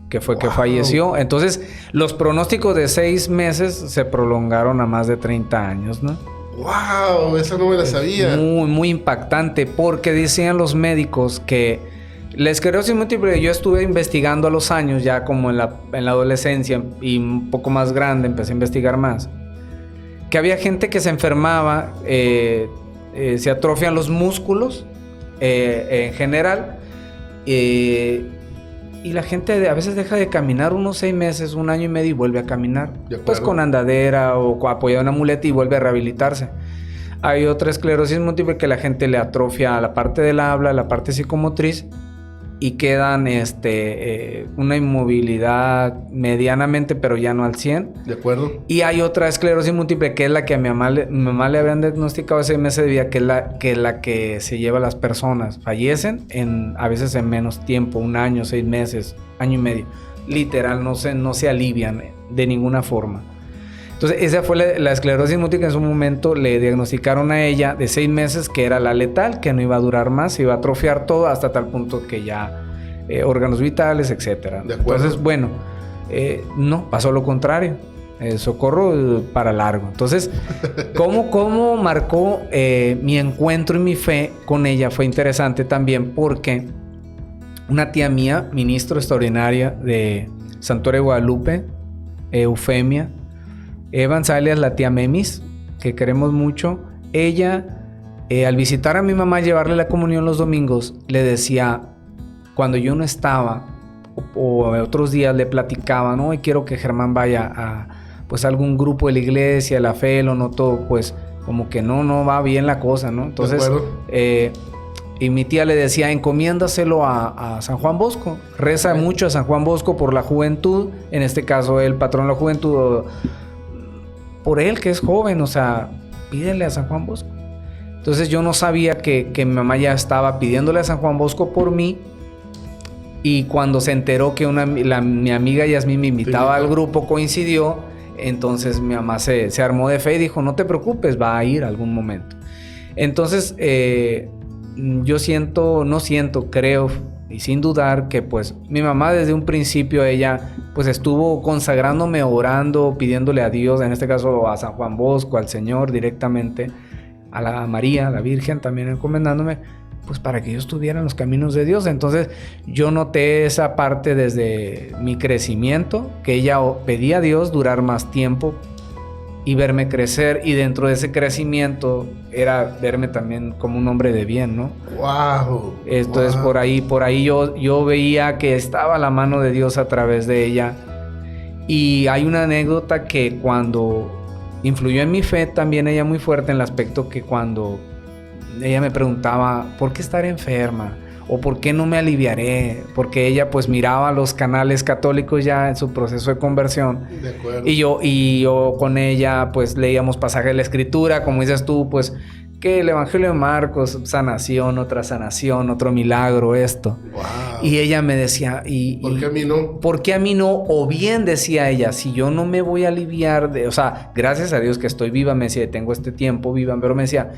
B: que fue que falleció. Entonces, los pronósticos de 6 meses se prolongaron a más de 30 años, ¿no?
A: ¡Wow! Esa no me la sabía.
B: Muy, muy impactante, porque decían los médicos que la esclerosis múltiple, yo estuve investigando a los años, ya como en la adolescencia y un poco más grande, empecé a investigar más, que había gente que se enfermaba, se atrofian los músculos en general, y la gente a veces deja de caminar unos 6 meses, 1 año y medio y vuelve a caminar, pues con andadera o apoyado en una muleta y vuelve a rehabilitarse. Hay otra esclerosis múltiple que la gente le atrofia la parte del habla, la parte psicomotriz, y quedan una inmovilidad medianamente, pero ya no al 100.
A: De acuerdo.
B: Y hay otra esclerosis múltiple que es la que a mi mamá le habían diagnosticado 6 meses de vida, que es la que se lleva a las personas. Fallecen a veces en menos tiempo, 1 año, 6 meses, año y medio. Literal, no se alivian de ninguna forma. Entonces, esa fue la esclerosis múltiple. En su momento le diagnosticaron a ella de 6 meses que era la letal, que no iba a durar más, se iba a atrofiar todo hasta tal punto que ya órganos vitales, etc. Entonces, bueno, no, pasó lo contrario. Socorro para largo. Entonces, ¿cómo marcó mi encuentro y mi fe con ella? Fue interesante también porque una tía mía, ministro extraordinaria de Santuario de Guadalupe, Eufemia Evans, alias la tía Memis, que queremos mucho, ella, al visitar a mi mamá, llevarle la comunión los domingos, le decía, cuando yo no estaba, o otros días le platicaba, no, y quiero que Germán vaya a algún grupo de la iglesia, la fe, lo noto, pues como que no va bien la cosa, ¿no? Entonces, y mi tía le decía, encomiéndaselo a San Juan Bosco, reza mucho a San Juan Bosco por la juventud, en este caso el patrón de la juventud, por él que es joven, o sea, pídele a San Juan Bosco. Entonces yo no sabía que mi mamá ya estaba pidiéndole a San Juan Bosco por mí. Y cuando se enteró que mi amiga Yasmín me invitaba al grupo, coincidió. Entonces mi mamá se armó de fe y dijo, no te preocupes, va a ir algún momento. Entonces creo y sin dudar que pues mi mamá desde un principio ella pues estuvo consagrándome, orando, pidiéndole a Dios, en este caso a San Juan Bosco, al Señor directamente, a la María, a la Virgen también encomendándome, pues para que yo estuviera en los caminos de Dios. Entonces yo noté esa parte desde mi crecimiento, que ella pedía a Dios durar más tiempo y verme crecer, y dentro de ese crecimiento era verme también como un hombre de bien, ¿no?
A: Wow.
B: Entonces por ahí yo veía que estaba la mano de Dios a través de ella. Y hay una anécdota que cuando influyó en mi fe también ella muy fuerte, en el aspecto que cuando ella me preguntaba ¿por qué estar enferma? ¿O por qué no me aliviaré? Porque ella pues miraba los canales católicos ya en su proceso de conversión.
A: De acuerdo.
B: Y yo con ella pues leíamos pasajes de la Escritura, como dices tú, pues que el Evangelio de Marcos, sanación, otro milagro, esto.
A: Wow.
B: Y ella me decía,
A: ¿por qué a mí no?
B: ¿Por qué a mí no? O bien decía ella, si yo no me voy a aliviar, o sea, gracias a Dios que estoy viva, me decía, tengo este tiempo viva, pero me decía,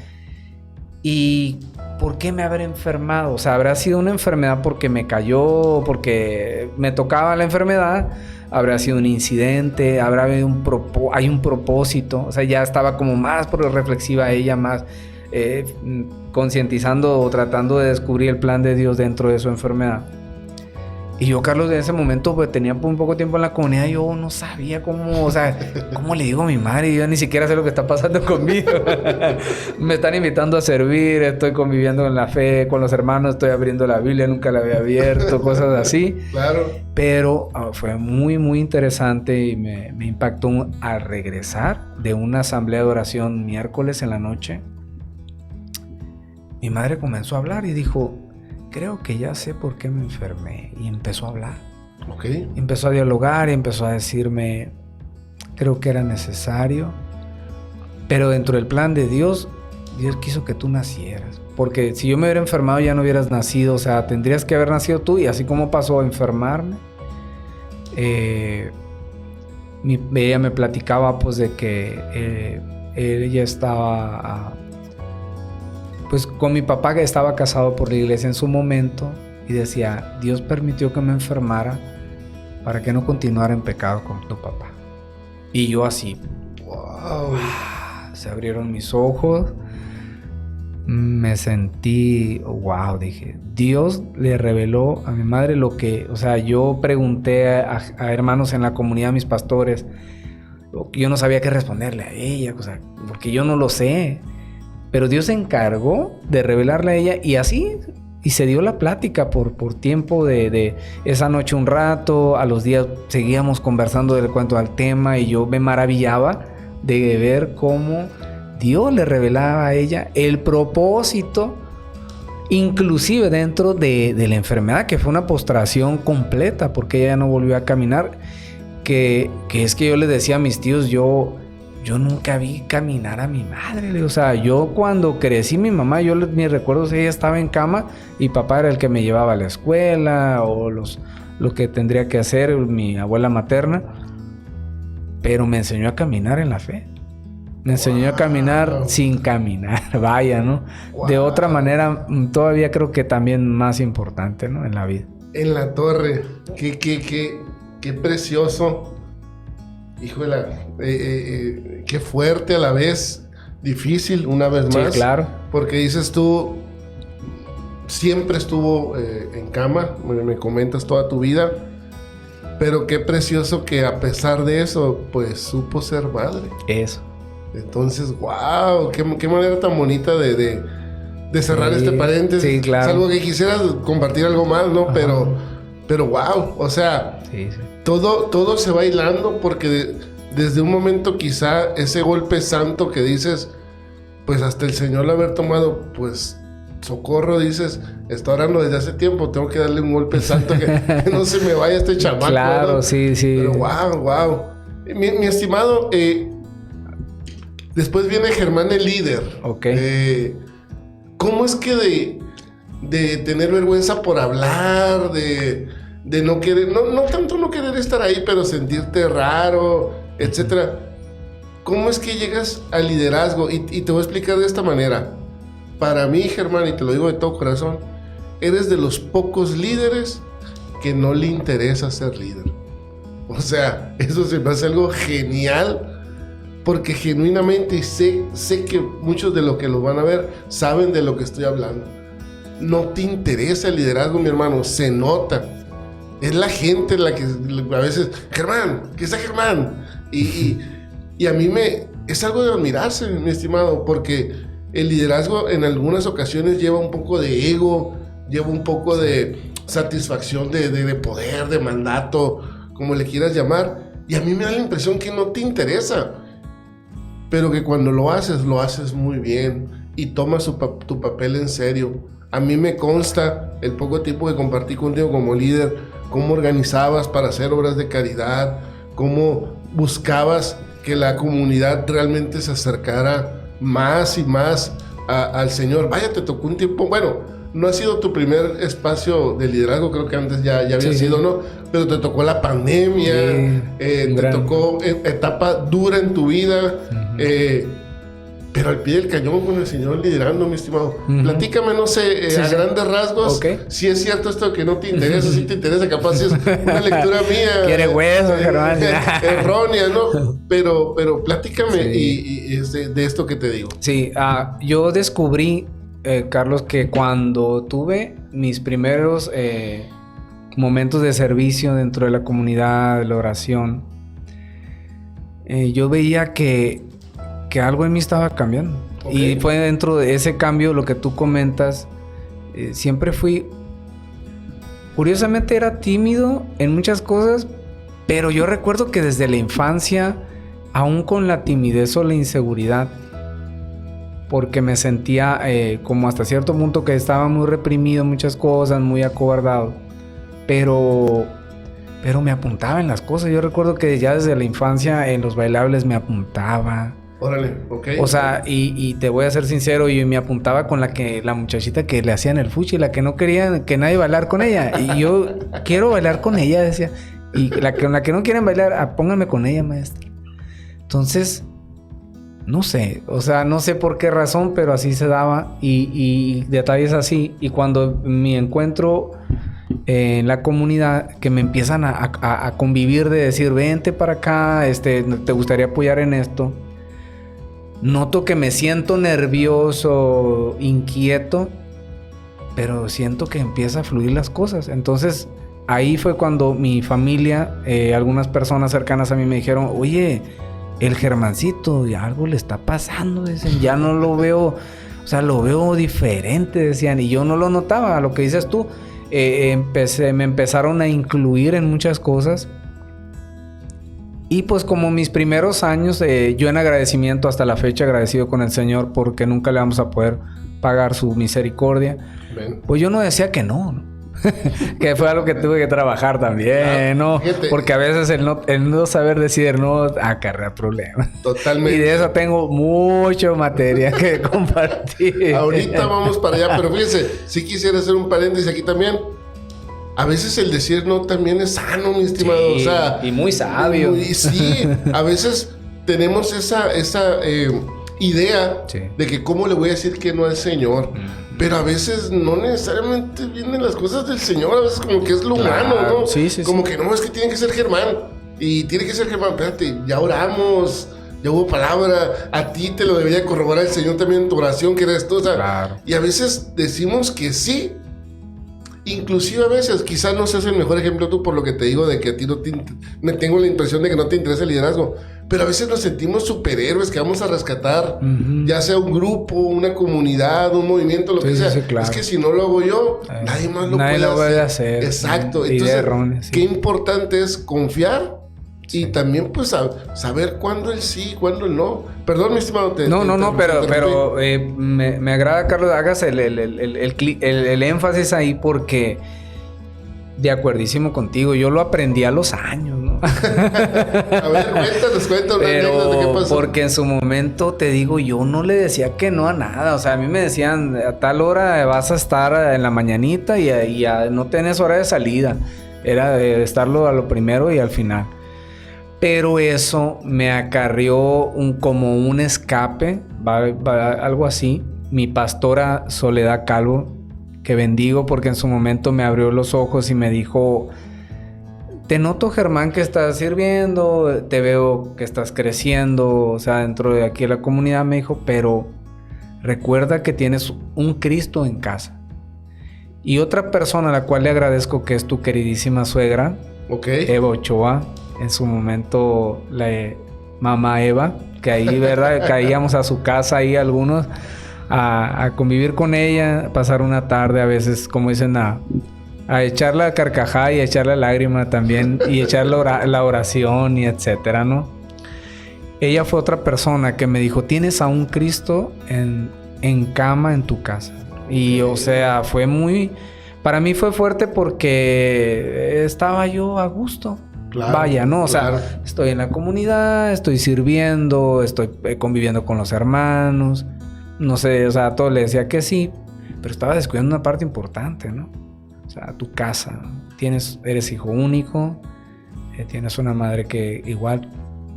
B: ¿y por qué me habré enfermado? O sea, ¿habrá sido una enfermedad porque me cayó, porque me tocaba la enfermedad? ¿Habrá sido un incidente? ¿Habrá habido hay un propósito? O sea, ya estaba como más reflexiva ella, más concientizando o tratando de descubrir el plan de Dios dentro de su enfermedad. Y yo, Carlos, en ese momento pues tenía un poco tiempo en la comunidad, yo no sabía cómo, o sea, cómo le digo a mi madre, yo ni siquiera sé lo que está pasando conmigo. Me están invitando a servir, estoy conviviendo en la fe con los hermanos, estoy abriendo la Biblia, nunca la había abierto, cosas así.
A: Claro.
B: Pero fue muy, muy interesante y me impactó al regresar de una asamblea de oración miércoles en la noche. Mi madre comenzó a hablar y dijo, creo que ya sé por qué me enfermé. Y empezó a hablar.
A: Okay.
B: Empezó a dialogar y empezó a decirme, creo que era necesario. Pero dentro del plan de Dios, Dios quiso que tú nacieras. Porque si yo me hubiera enfermado ya no hubieras nacido. O sea, tendrías que haber nacido tú. Y así como pasó a enfermarme, ella me platicaba pues de que ella estaba... pues con mi papá, que estaba casado por la iglesia en su momento, y decía, Dios permitió que me enfermara para que no continuara en pecado con tu papá. Y yo así,
A: Wow.
B: se abrieron mis ojos, me sentí, wow, dije, Dios le reveló a mi madre lo que, o sea, yo pregunté a hermanos en la comunidad, a mis pastores, yo no sabía qué responderle a ella, o sea, porque yo no lo sé. Pero Dios se encargó de revelarle a ella y así, y se dio la plática por tiempo de esa noche un rato. A los días seguíamos conversando del cuento al tema y yo me maravillaba de ver cómo Dios le revelaba a ella el propósito, inclusive dentro de la enfermedad, que fue una postración completa porque ella no volvió a caminar. Que es que yo les decía a mis tíos, yo nunca vi caminar a mi madre. O sea, yo cuando crecí, mi mamá, mis recuerdos, ella estaba en cama y papá era el que me llevaba a la escuela o lo que tendría que hacer, mi abuela materna. Pero me enseñó a caminar en la fe. Me enseñó a caminar sin caminar, vaya, ¿no? Wow. De otra manera, todavía creo que también más importante, ¿no? En la vida.
A: En la torre. Qué precioso. Híjole, qué fuerte a la vez, difícil una vez más.
B: Sí, claro.
A: Porque dices tú, siempre estuvo en cama, me comentas toda tu vida, pero qué precioso que a pesar de eso, pues supo ser madre.
B: Eso.
A: Entonces, wow, qué manera tan bonita de cerrar este paréntesis.
B: Sí, claro.
A: Es algo que quisieras compartir algo más, ¿no? Pero wow, o sea...
B: Sí.
A: Todo se va hilando porque desde un momento quizá ese golpe santo que dices, pues hasta el Señor lo haber tomado, pues socorro, dices, está orando desde hace tiempo, tengo que darle un golpe santo que no se me vaya este chamaco.
B: Claro, ¿no? Sí.
A: Pero wow. Mi estimado, después viene Germán el líder.
B: Ok.
A: ¿cómo es que de tener vergüenza por hablar, de no querer, no tanto no querer estar ahí, pero sentirte raro, etcétera? ¿Cómo es que llegas al liderazgo? Y te voy a explicar de esta manera. Para mí, Germán, y te lo digo de todo corazón, eres de los pocos líderes que no le interesa ser líder. O sea, eso se me hace algo genial, porque genuinamente sé que muchos de los que lo van a ver saben de lo que estoy hablando. No te interesa el liderazgo, mi hermano, se nota. Es la gente la que a veces, Germán, ¿qué está Germán? Y a mí es algo de admirarse, mi estimado, porque el liderazgo en algunas ocasiones lleva un poco de ego, lleva un poco de satisfacción de poder, de mandato, como le quieras llamar. Y a mí me da la impresión que no te interesa, pero que cuando lo haces muy bien y tomas tu papel en serio. A mí me consta el poco tiempo que compartí contigo como líder, cómo organizabas para hacer obras de caridad, cómo buscabas que la comunidad realmente se acercara más y más al Señor. Vaya, te tocó un tiempo, bueno, no ha sido tu primer espacio de liderazgo, creo que antes ya había sido, ¿no? Pero te tocó la pandemia, te tocó etapa dura en tu vida, pero al pie del cañón con el Señor liderando, mi estimado. Platícame, no sé, a grandes rasgos, si es cierto esto que no te interesa, si te interesa, capaz si es una lectura mía.
B: Quiere hueso, Germán.
A: Errónea, ¿no? Pero platícame de esto que te digo.
B: Sí, yo descubrí, Carlos, que cuando tuve mis primeros momentos de servicio dentro de la comunidad, de la oración, yo veía que algo en mí estaba cambiando. Y fue dentro de ese cambio, lo que tú comentas, siempre fui... Curiosamente era tímido en muchas cosas, pero yo recuerdo que desde la infancia, aún con la timidez o la inseguridad, porque me sentía como hasta cierto punto que estaba muy reprimido en muchas cosas, muy acobardado, pero me apuntaba en las cosas. Yo recuerdo que ya desde la infancia en los bailables me apuntaba.
A: Órale, ok.
B: O sea, y te voy a ser sincero, yo me apuntaba con la muchachita que le hacían el fuchi, la que no quería que nadie bailar con ella. Y yo quiero bailar con ella, decía. Y con la que no quieren bailar, pónganme con ella, maestra. Entonces, no sé, o sea, no sé por qué razón, pero así se daba. Y detalles así. Y cuando me encuentro en la comunidad, que me empiezan a convivir, de decir, vente para acá, te gustaría apoyar en esto. Noto que me siento nervioso, inquieto, pero siento que empieza a fluir las cosas. Entonces, ahí fue cuando mi familia, algunas personas cercanas a mí me dijeron, oye, el Germancito, ya algo le está pasando, dicen, ya no lo veo, o sea, lo veo diferente, decían, y yo no lo notaba. Lo que dices tú, me empezaron a incluir en muchas cosas. Y pues como mis primeros años, yo en agradecimiento hasta la fecha, agradecido con el Señor porque nunca le vamos a poder pagar su misericordia. Bien. Pues yo no decía que no. Que fue algo que tuve que trabajar también, ¿no? Fíjate. Porque a veces el no saber decir no acarrea problemas.
A: Totalmente.
B: Y de eso tengo mucho materia que compartir.
A: Ahorita vamos para allá, pero fíjense, si quisiera hacer un paréntesis aquí también. A veces el decir no también es sano, mi estimado.
B: Sí,
A: o sea,
B: y muy sabio.
A: Sí, a veces tenemos esa idea de que cómo le voy a decir que no al Señor. Pero a veces no necesariamente vienen las cosas del Señor. A veces como que es lo humano, ¿no?
B: Sí,
A: como que no, es que tiene que ser Germán. Y tiene que ser Germán. Espérate, ya oramos, ya hubo palabra. A ti te lo debería corroborar el Señor también en tu oración, que eres tú. O sea, y a veces decimos que sí. Inclusive a veces, quizás no seas el mejor ejemplo tú por lo que te digo de que a ti me tengo la impresión de que no te interesa el liderazgo, pero a veces nos sentimos superhéroes que vamos a rescatar, ya sea un grupo, una comunidad, un movimiento, lo que sea. Sí, claro. Es que si no lo hago yo, nadie más lo puede hacer. Exacto. Entonces, qué importante es confiar y también pues saber cuándo el sí, cuándo el no. Perdón, mi estimado.
B: Pero me agrada, Carlos, hagas el énfasis ahí porque de acuerdísimo contigo. Yo lo aprendí a los años, ¿no? no.
A: A ver, cuéntanos una anécdota de qué pasó.
B: Porque en su momento, te digo, yo no le decía que no a nada. O sea, a mí me decían, a tal hora vas a estar en la mañanita y no tenés hora de salida. Era de estarlo a lo primero y al final. Pero eso me acarrió como un escape, algo así. Mi pastora Soledad Calvo, que bendigo porque en su momento me abrió los ojos y me dijo: te noto, Germán, que estás sirviendo, te veo que estás creciendo, o sea, dentro de aquí de la comunidad, me dijo, pero recuerda que tienes un Cristo en casa. Y otra persona a la cual le agradezco, que es tu queridísima suegra, Eva Ochoa, en su momento la mamá Eva, que ahí, ¿verdad? Caíamos a su casa ahí algunos a convivir con ella, pasar una tarde a veces, como dicen, a echarle la carcajada y a echarle la lágrima también y echar la oración y etcétera, ¿no? Ella fue otra persona que me dijo: tienes a un Cristo en cama en tu casa. Y o sea, para mí fue fuerte porque estaba yo a gusto. Claro, vaya, ¿no? O sea, estoy en la comunidad, estoy sirviendo, estoy conviviendo con los hermanos. No sé, o sea, todo le decía que sí, pero estaba descuidando una parte importante, ¿no? O sea, tu casa, eres hijo único, tienes una madre que igual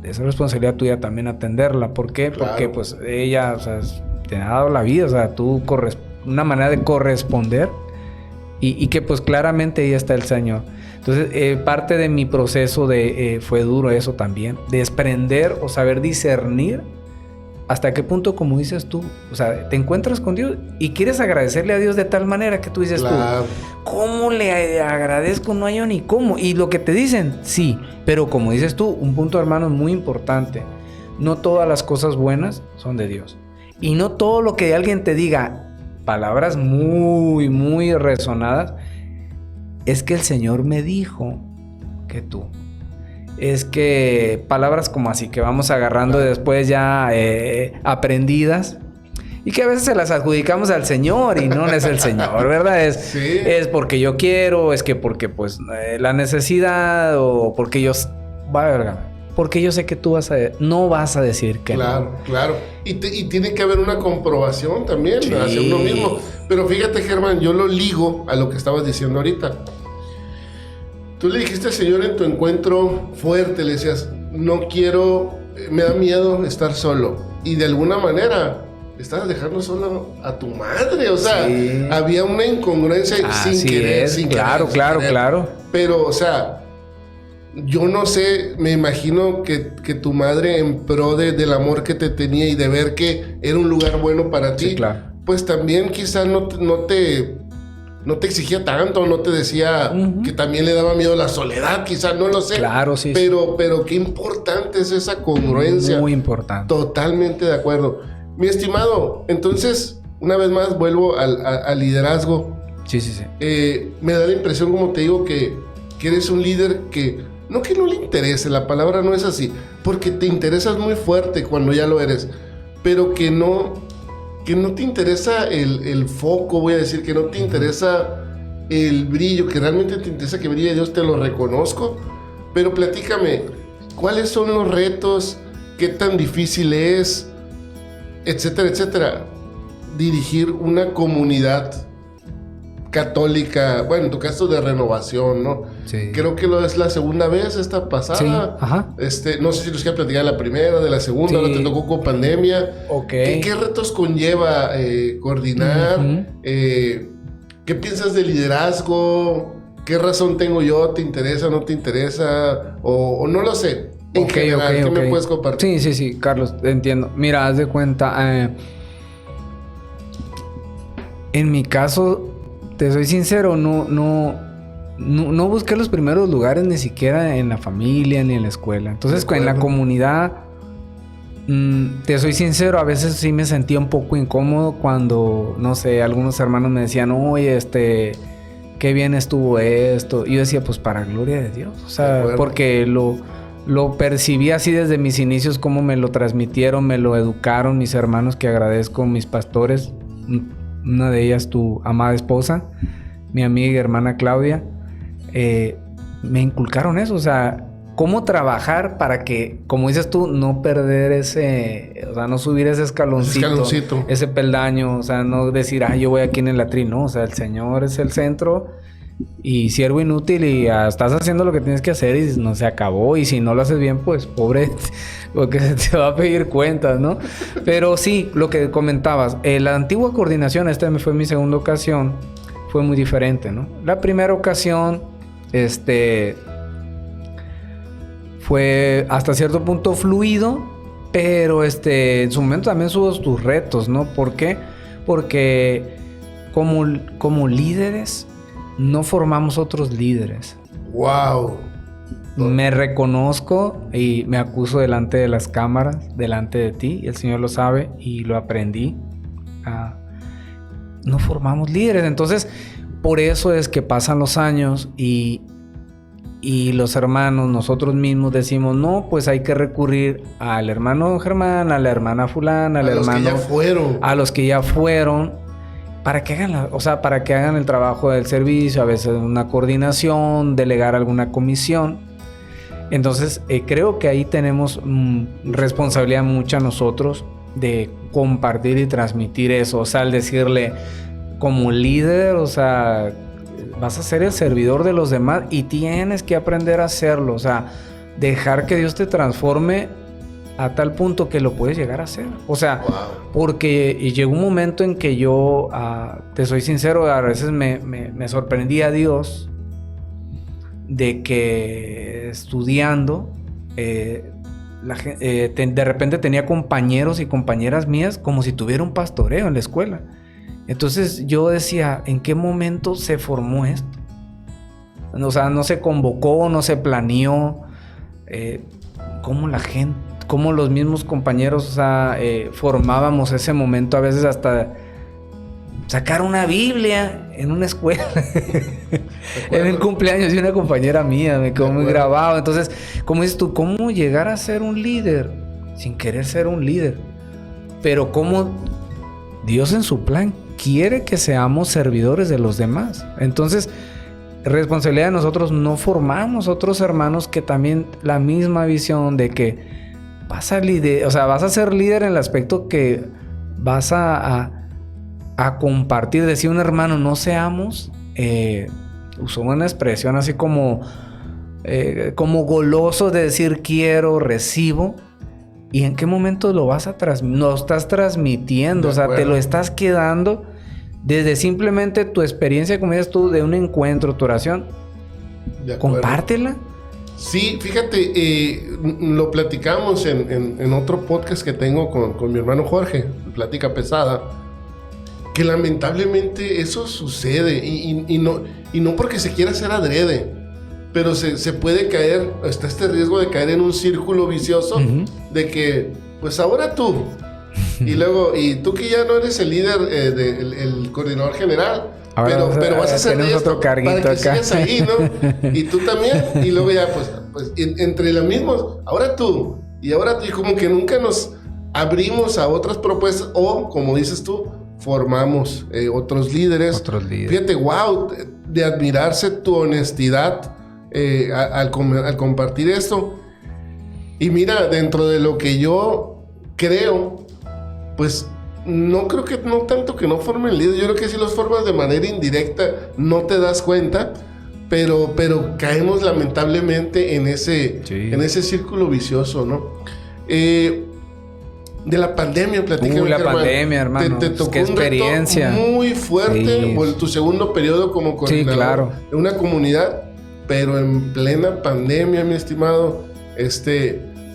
B: es responsabilidad tuya también atenderla. ¿Por qué? Claro. Porque pues ella, o sea, te ha dado la vida, o sea, una manera de corresponder y que pues claramente ahí está el Señor. Entonces, parte de mi proceso fue duro eso también, desprender o saber discernir hasta qué punto, como dices tú, o sea, te encuentras con Dios y quieres agradecerle a Dios de tal manera que tú dices, claro, tú, ¿cómo le agradezco? No hay ni cómo. Y lo que te dicen, sí, pero como dices tú, un punto, hermano, muy importante: no todas las cosas buenas son de Dios. Y no todo lo que alguien te diga, palabras muy, muy resonadas, es que el Señor me dijo que tú. Es que palabras como así que vamos agarrando después ya aprendidas y que a veces se las adjudicamos al Señor y no es el Señor, ¿verdad? Es porque yo quiero, es que porque pues la necesidad o porque yo... Porque yo sé que tú no vas a decir que
A: no. Claro. Y tiene que haber una comprobación también hacia uno mismo. Pero fíjate, Germán, yo lo ligo a lo que estabas diciendo ahorita. Tú le dijiste al Señor en tu encuentro fuerte, le decías, no quiero, me da miedo estar solo. Y de alguna manera estabas dejando solo a tu madre. O sea, había una incongruencia sin querer.
B: Claro.
A: Pero, o sea, yo no sé, me imagino que tu madre, en pro del amor que te tenía y de ver que era un lugar bueno para ti, claro, pues también quizás no te exigía tanto, no te decía que también le daba miedo la soledad, quizás, no lo sé.
B: Claro, sí.
A: Pero qué importante es esa congruencia.
B: Muy importante.
A: Totalmente de acuerdo. Mi estimado, entonces, una vez más vuelvo al liderazgo.
B: Sí.
A: Me da la impresión, como te digo, que eres un líder que no le interese, la palabra no es así, porque te interesas muy fuerte cuando ya lo eres, pero que no te interesa el foco, voy a decir, que no te interesa el brillo, que realmente te interesa que brille Dios, te lo reconozco. Pero platícame, ¿cuáles son los retos? ¿Qué tan difícil es? Etcétera, etcétera. Dirigir una comunidad católica, bueno, en tu caso de renovación, ¿no? Sí. Creo que es la segunda vez esta pasada.
B: Sí, ajá.
A: No sé si nos quieres platicar de la primera, de la segunda, ahora te tocó con pandemia.
B: Okay.
A: ¿Qué retos conlleva coordinar? ¿Qué piensas de liderazgo? ¿Qué razón tengo yo? ¿Te interesa, no te interesa? O no lo sé. En general, ¿qué me puedes compartir?
B: Sí, Carlos, entiendo. Mira, haz de cuenta, en mi caso, te soy sincero, no busqué los primeros lugares ni siquiera en la familia ni en la escuela. Entonces, en la comunidad, te soy sincero, a veces sí me sentía un poco incómodo cuando, no sé, algunos hermanos me decían, oye, qué bien estuvo esto. Y yo decía, pues para gloria de Dios. O sea, porque lo percibí así desde mis inicios, como me lo transmitieron, me lo educaron mis hermanos, que agradezco, mis pastores. Una de ellas, tu amada esposa, mi amiga y hermana Claudia, me inculcaron eso. O sea, cómo trabajar para que, como dices tú, no perder ese, o sea, no subir ese escaloncito, ese peldaño, o sea, no decir, yo voy aquí en el atril, no, o sea, el Señor es el centro y siervo inútil y estás haciendo lo que tienes que hacer y no se acabó, y si no lo haces bien, pues pobre, porque se te va a pedir cuentas, ¿no? Pero sí, lo que comentabas, la antigua coordinación, esta fue mi segunda ocasión, fue muy diferente, ¿no? La primera ocasión, fue hasta cierto punto fluido, pero en su momento también hubo tus retos, ¿no? ¿Por qué? Porque como líderes no formamos otros líderes.
A: ¡Wow!
B: Me reconozco y me acuso delante de las cámaras, delante de ti, y el Señor lo sabe y lo aprendí. No formamos líderes. Entonces, por eso es que pasan los años y los hermanos, nosotros mismos decimos, no, pues hay que recurrir al hermano Germán, a la hermana fulana, al hermano... A los que ya fueron, para que hagan el trabajo del servicio, a veces una coordinación, delegar alguna comisión. Entonces, creo que ahí tenemos responsabilidad mucha nosotros de compartir y transmitir eso. O sea, al decirle, como líder, o sea, vas a ser el servidor de los demás y tienes que aprender a hacerlo. O sea, dejar que Dios te transforme a tal punto que lo puedes llegar a hacer. O sea, porque llegó un momento en que yo, te soy sincero, a veces me sorprendía a Dios de que estudiando, de repente tenía compañeros y compañeras mías como si tuviera un pastoreo en la escuela. Entonces yo decía, ¿en qué momento se formó esto? O sea, no se convocó, no se planeó. Cómo los mismos compañeros, o sea, formábamos ese momento, a veces hasta sacar una Biblia en una escuela. En el cumpleaños de una compañera mía, me quedó muy grabado. Entonces, como dices tú, ¿cómo llegar a ser un líder sin querer ser un líder? Pero cómo Dios en su plan quiere que seamos servidores de los demás. Entonces, responsabilidad de nosotros, no formamos otros hermanos que también la misma visión de que vas a ser líder en el aspecto que vas a compartir. Decía un hermano, no seamos, usó una expresión así como goloso de decir quiero, recibo. ¿Y en qué momento lo estás transmitiendo? O sea, te lo estás quedando desde simplemente tu experiencia, como dices tú, de un encuentro, tu oración. Compártela.
A: Sí, fíjate, lo platicamos en otro podcast que tengo con mi hermano Jorge, Plática Pesada, que lamentablemente eso sucede y no porque se quiera hacer adrede, pero se puede caer, está este riesgo de caer en un círculo vicioso de que, pues ahora tú, y luego, y tú que ya no eres el líder, el coordinador general, pero vas a hacer esto para que sigas ahí, ¿no? Y tú también, y luego ya, pues entre los mismos, ahora tú, y como que nunca nos abrimos a otras propuestas, o como dices tú, formamos otros líderes. Fíjate, wow, de admirarse tu honestidad al compartir esto. Y mira, dentro de lo que yo creo, pues no creo que no tanto que no formen líderes. Yo creo que si los formas de manera indirecta no te das cuenta, pero caemos lamentablemente en ese círculo vicioso, ¿no? De la pandemia, platícame,
B: la pandemia, hermano.
A: Te tocó
B: qué experiencia.
A: Un reto muy fuerte,
B: sí.
A: Tu segundo periodo como coordinador,
B: sí, claro,
A: de una comunidad, pero en plena pandemia, mi estimado.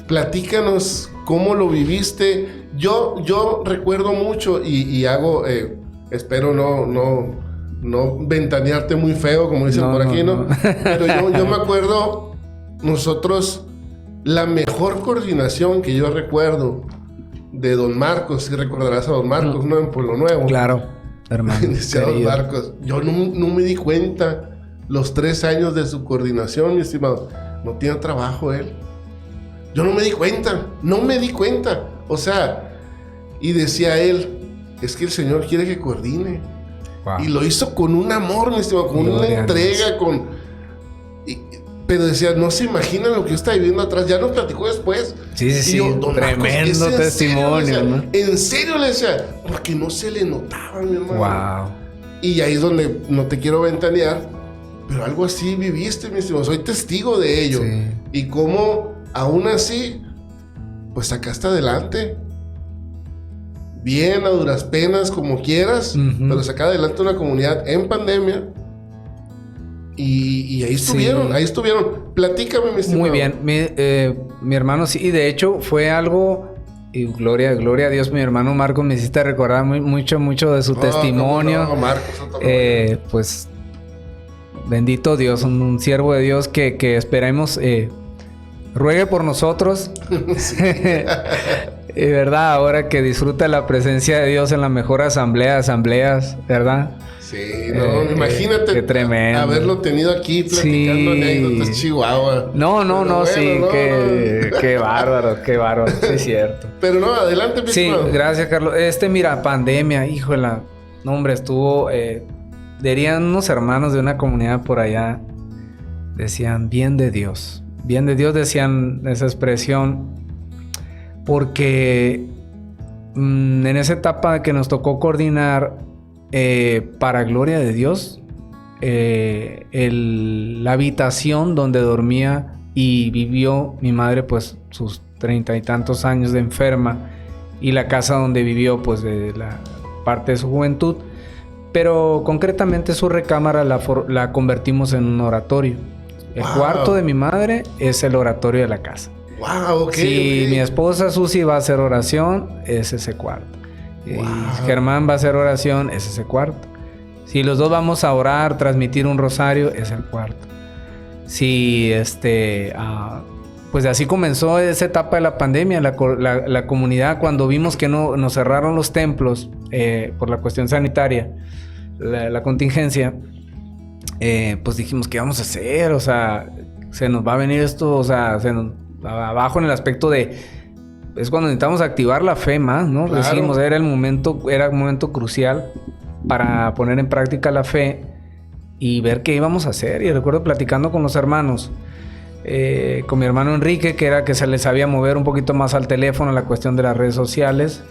A: Platícanos cómo lo viviste. Yo recuerdo mucho y hago, espero no ventanearte muy feo, como dicen por aquí, ¿no? Pero yo me acuerdo, nosotros, la mejor coordinación que yo recuerdo de Don Marcos, si recordarás a Don Marcos, ¿no? En Pueblo Nuevo.
B: Claro, hermano.
A: Decía Don Marcos, yo no me di cuenta los 3 años de su coordinación, mi estimado. No tiene trabajo él. Yo no me di cuenta. O sea, y decía él, es que el Señor quiere que coordine. Wow. Y lo hizo con un amor, mi estimado, con una entrega, Pero decía, no se imaginan lo que yo estaba viviendo atrás. Ya nos platicó después.
B: Sí, sí,
A: Yo,
B: sí.
A: Don
B: Tremendo
A: Marcos,
B: testimonio,
A: serio,
B: ¿no?
A: En serio le decía, porque no se le notaba, mi hermano.
B: Wow.
A: Y ahí es donde no te quiero ventanear, pero algo así viviste, mi estimado. Soy testigo de ello.
B: Sí.
A: Y cómo, aún así, pues sacaste adelante. Bien, a duras penas, como quieras, pero sacar adelante una comunidad en pandemia. Y ahí estuvieron,
B: Sí.
A: ahí estuvieron. Platícame, mi estimado.
B: Muy bien. Mi hermano, sí, y de hecho fue algo, y gloria a Dios, mi hermano Marcos me hiciste recordar mucho de su testimonio.
A: No, Marcos, otro rollo.
B: Pues, bendito Dios, un siervo de Dios que esperemos ruegue por nosotros. Y verdad, ahora que disfruta la presencia de Dios en la mejor asambleas, ¿verdad?
A: Sí, no, imagínate.
B: Qué tremendo.
A: Haberlo tenido aquí platicando
B: Sí.
A: anécdotas, Chihuahua.
B: No,
A: Pero
B: sí,
A: bueno,
B: qué bárbaro, sí es cierto.
A: Pero no, adelante, mi
B: Sí,
A: estimado.
B: gracias, Carlos. Mira, pandemia, híjola. No, hombre, estuvo... dirían unos hermanos de una comunidad por allá, decían, bien de Dios, decían esa expresión, porque en esa etapa que nos tocó coordinar, para gloria de Dios, la habitación donde dormía y vivió mi madre, pues sus 30 y tantos años de enferma, y la casa donde vivió, pues de la parte de su juventud, pero concretamente su recámara la convertimos en un oratorio. El
A: Wow.
B: cuarto de mi madre es el oratorio de la casa.
A: Wow, ok.
B: Si
A: ok.
B: mi esposa Susi va a hacer oración, es ese cuarto.
A: Wow.
B: Y Germán va a hacer oración, es ese cuarto. Si los dos vamos a orar, transmitir un rosario, es el cuarto. Si pues así comenzó esa etapa de la pandemia, la comunidad, cuando vimos que nos cerraron los templos por la cuestión sanitaria, la contingencia, pues dijimos, ¿qué vamos a hacer? O sea, se nos va a venir esto, o sea, abajo en el aspecto de... Es cuando necesitamos activar la fe más, ¿no?
A: Claro.
B: Decimos, era un momento crucial para poner en práctica la fe y ver qué íbamos a hacer. Y recuerdo platicando con los hermanos, con mi hermano Enrique, que se les sabía mover un poquito más al teléfono la cuestión de las redes sociales,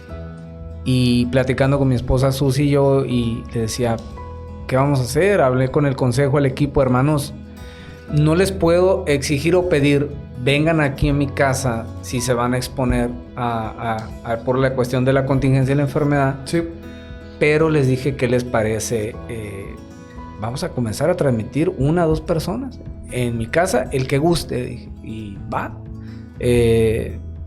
B: y platicando con mi esposa Susi y yo, y le decía, ¿qué vamos a hacer? Hablé con el consejo, el equipo, hermanos, no les puedo exigir o pedir, vengan aquí en mi casa si se van a exponer por la cuestión de la contingencia y la enfermedad.
A: Sí.
B: Pero les dije, ¿qué les parece? Vamos a comenzar a transmitir 1 o 2 personas en mi casa, el que guste. Dije, y va.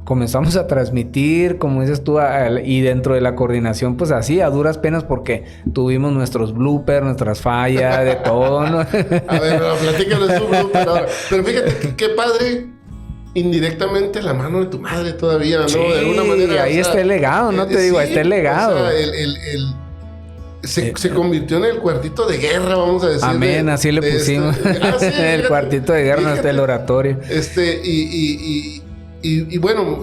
B: Comenzamos a transmitir, como dices tú, y dentro de la coordinación, pues así, a duras penas, porque tuvimos nuestros bloopers, nuestras fallas, de todo, ¿no?
A: A ver, platícanos tu blooper ahora. Pero fíjate qué padre, indirectamente la mano de tu madre todavía, ¿no?
B: Sí,
A: De alguna manera.
B: ahí está el legado, ¿no? Te digo, está el legado.
A: O sea, se convirtió en el cuartito de guerra, vamos a decir.
B: Amén, así le pusimos.
A: Sí,
B: el
A: fíjate,
B: cuartito de guerra, está el oratorio.
A: Y bueno,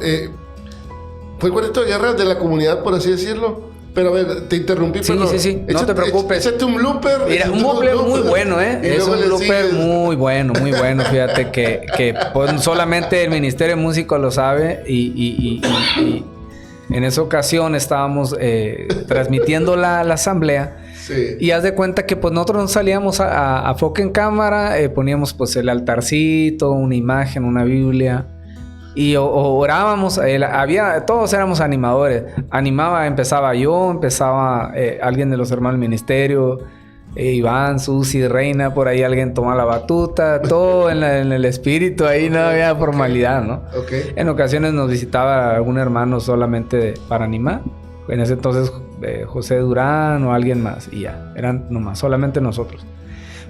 A: fue el cuartito de guerra de la comunidad, por así decirlo. Pero a ver, te interrumpí,
B: Sí,
A: pero...
B: sí, no te preocupes.
A: Échate un blooper.
B: Mira, un blooper muy bueno, ¿eh?
A: Y
B: Es
A: luego
B: un
A: le
B: blooper
A: sigues.
B: muy bueno. Fíjate que pues, solamente el Ministerio de Música lo sabe. Y en esa ocasión estábamos transmitiendo la asamblea.
A: Sí.
B: Y haz de cuenta que pues nosotros nos salíamos a foco en cámara, poníamos pues el altarcito, una imagen, una Biblia. Y orábamos, todos éramos animadores. Empezaba yo, empezaba alguien de los hermanos del ministerio, Iván, Susi, Reina, por ahí alguien toma la batuta, todo en el espíritu, ahí no había formalidad, ¿no?
A: Ok.
B: En ocasiones nos visitaba algún hermano solamente para animar. En ese entonces José Durán o alguien más, y ya, eran nomás, solamente nosotros.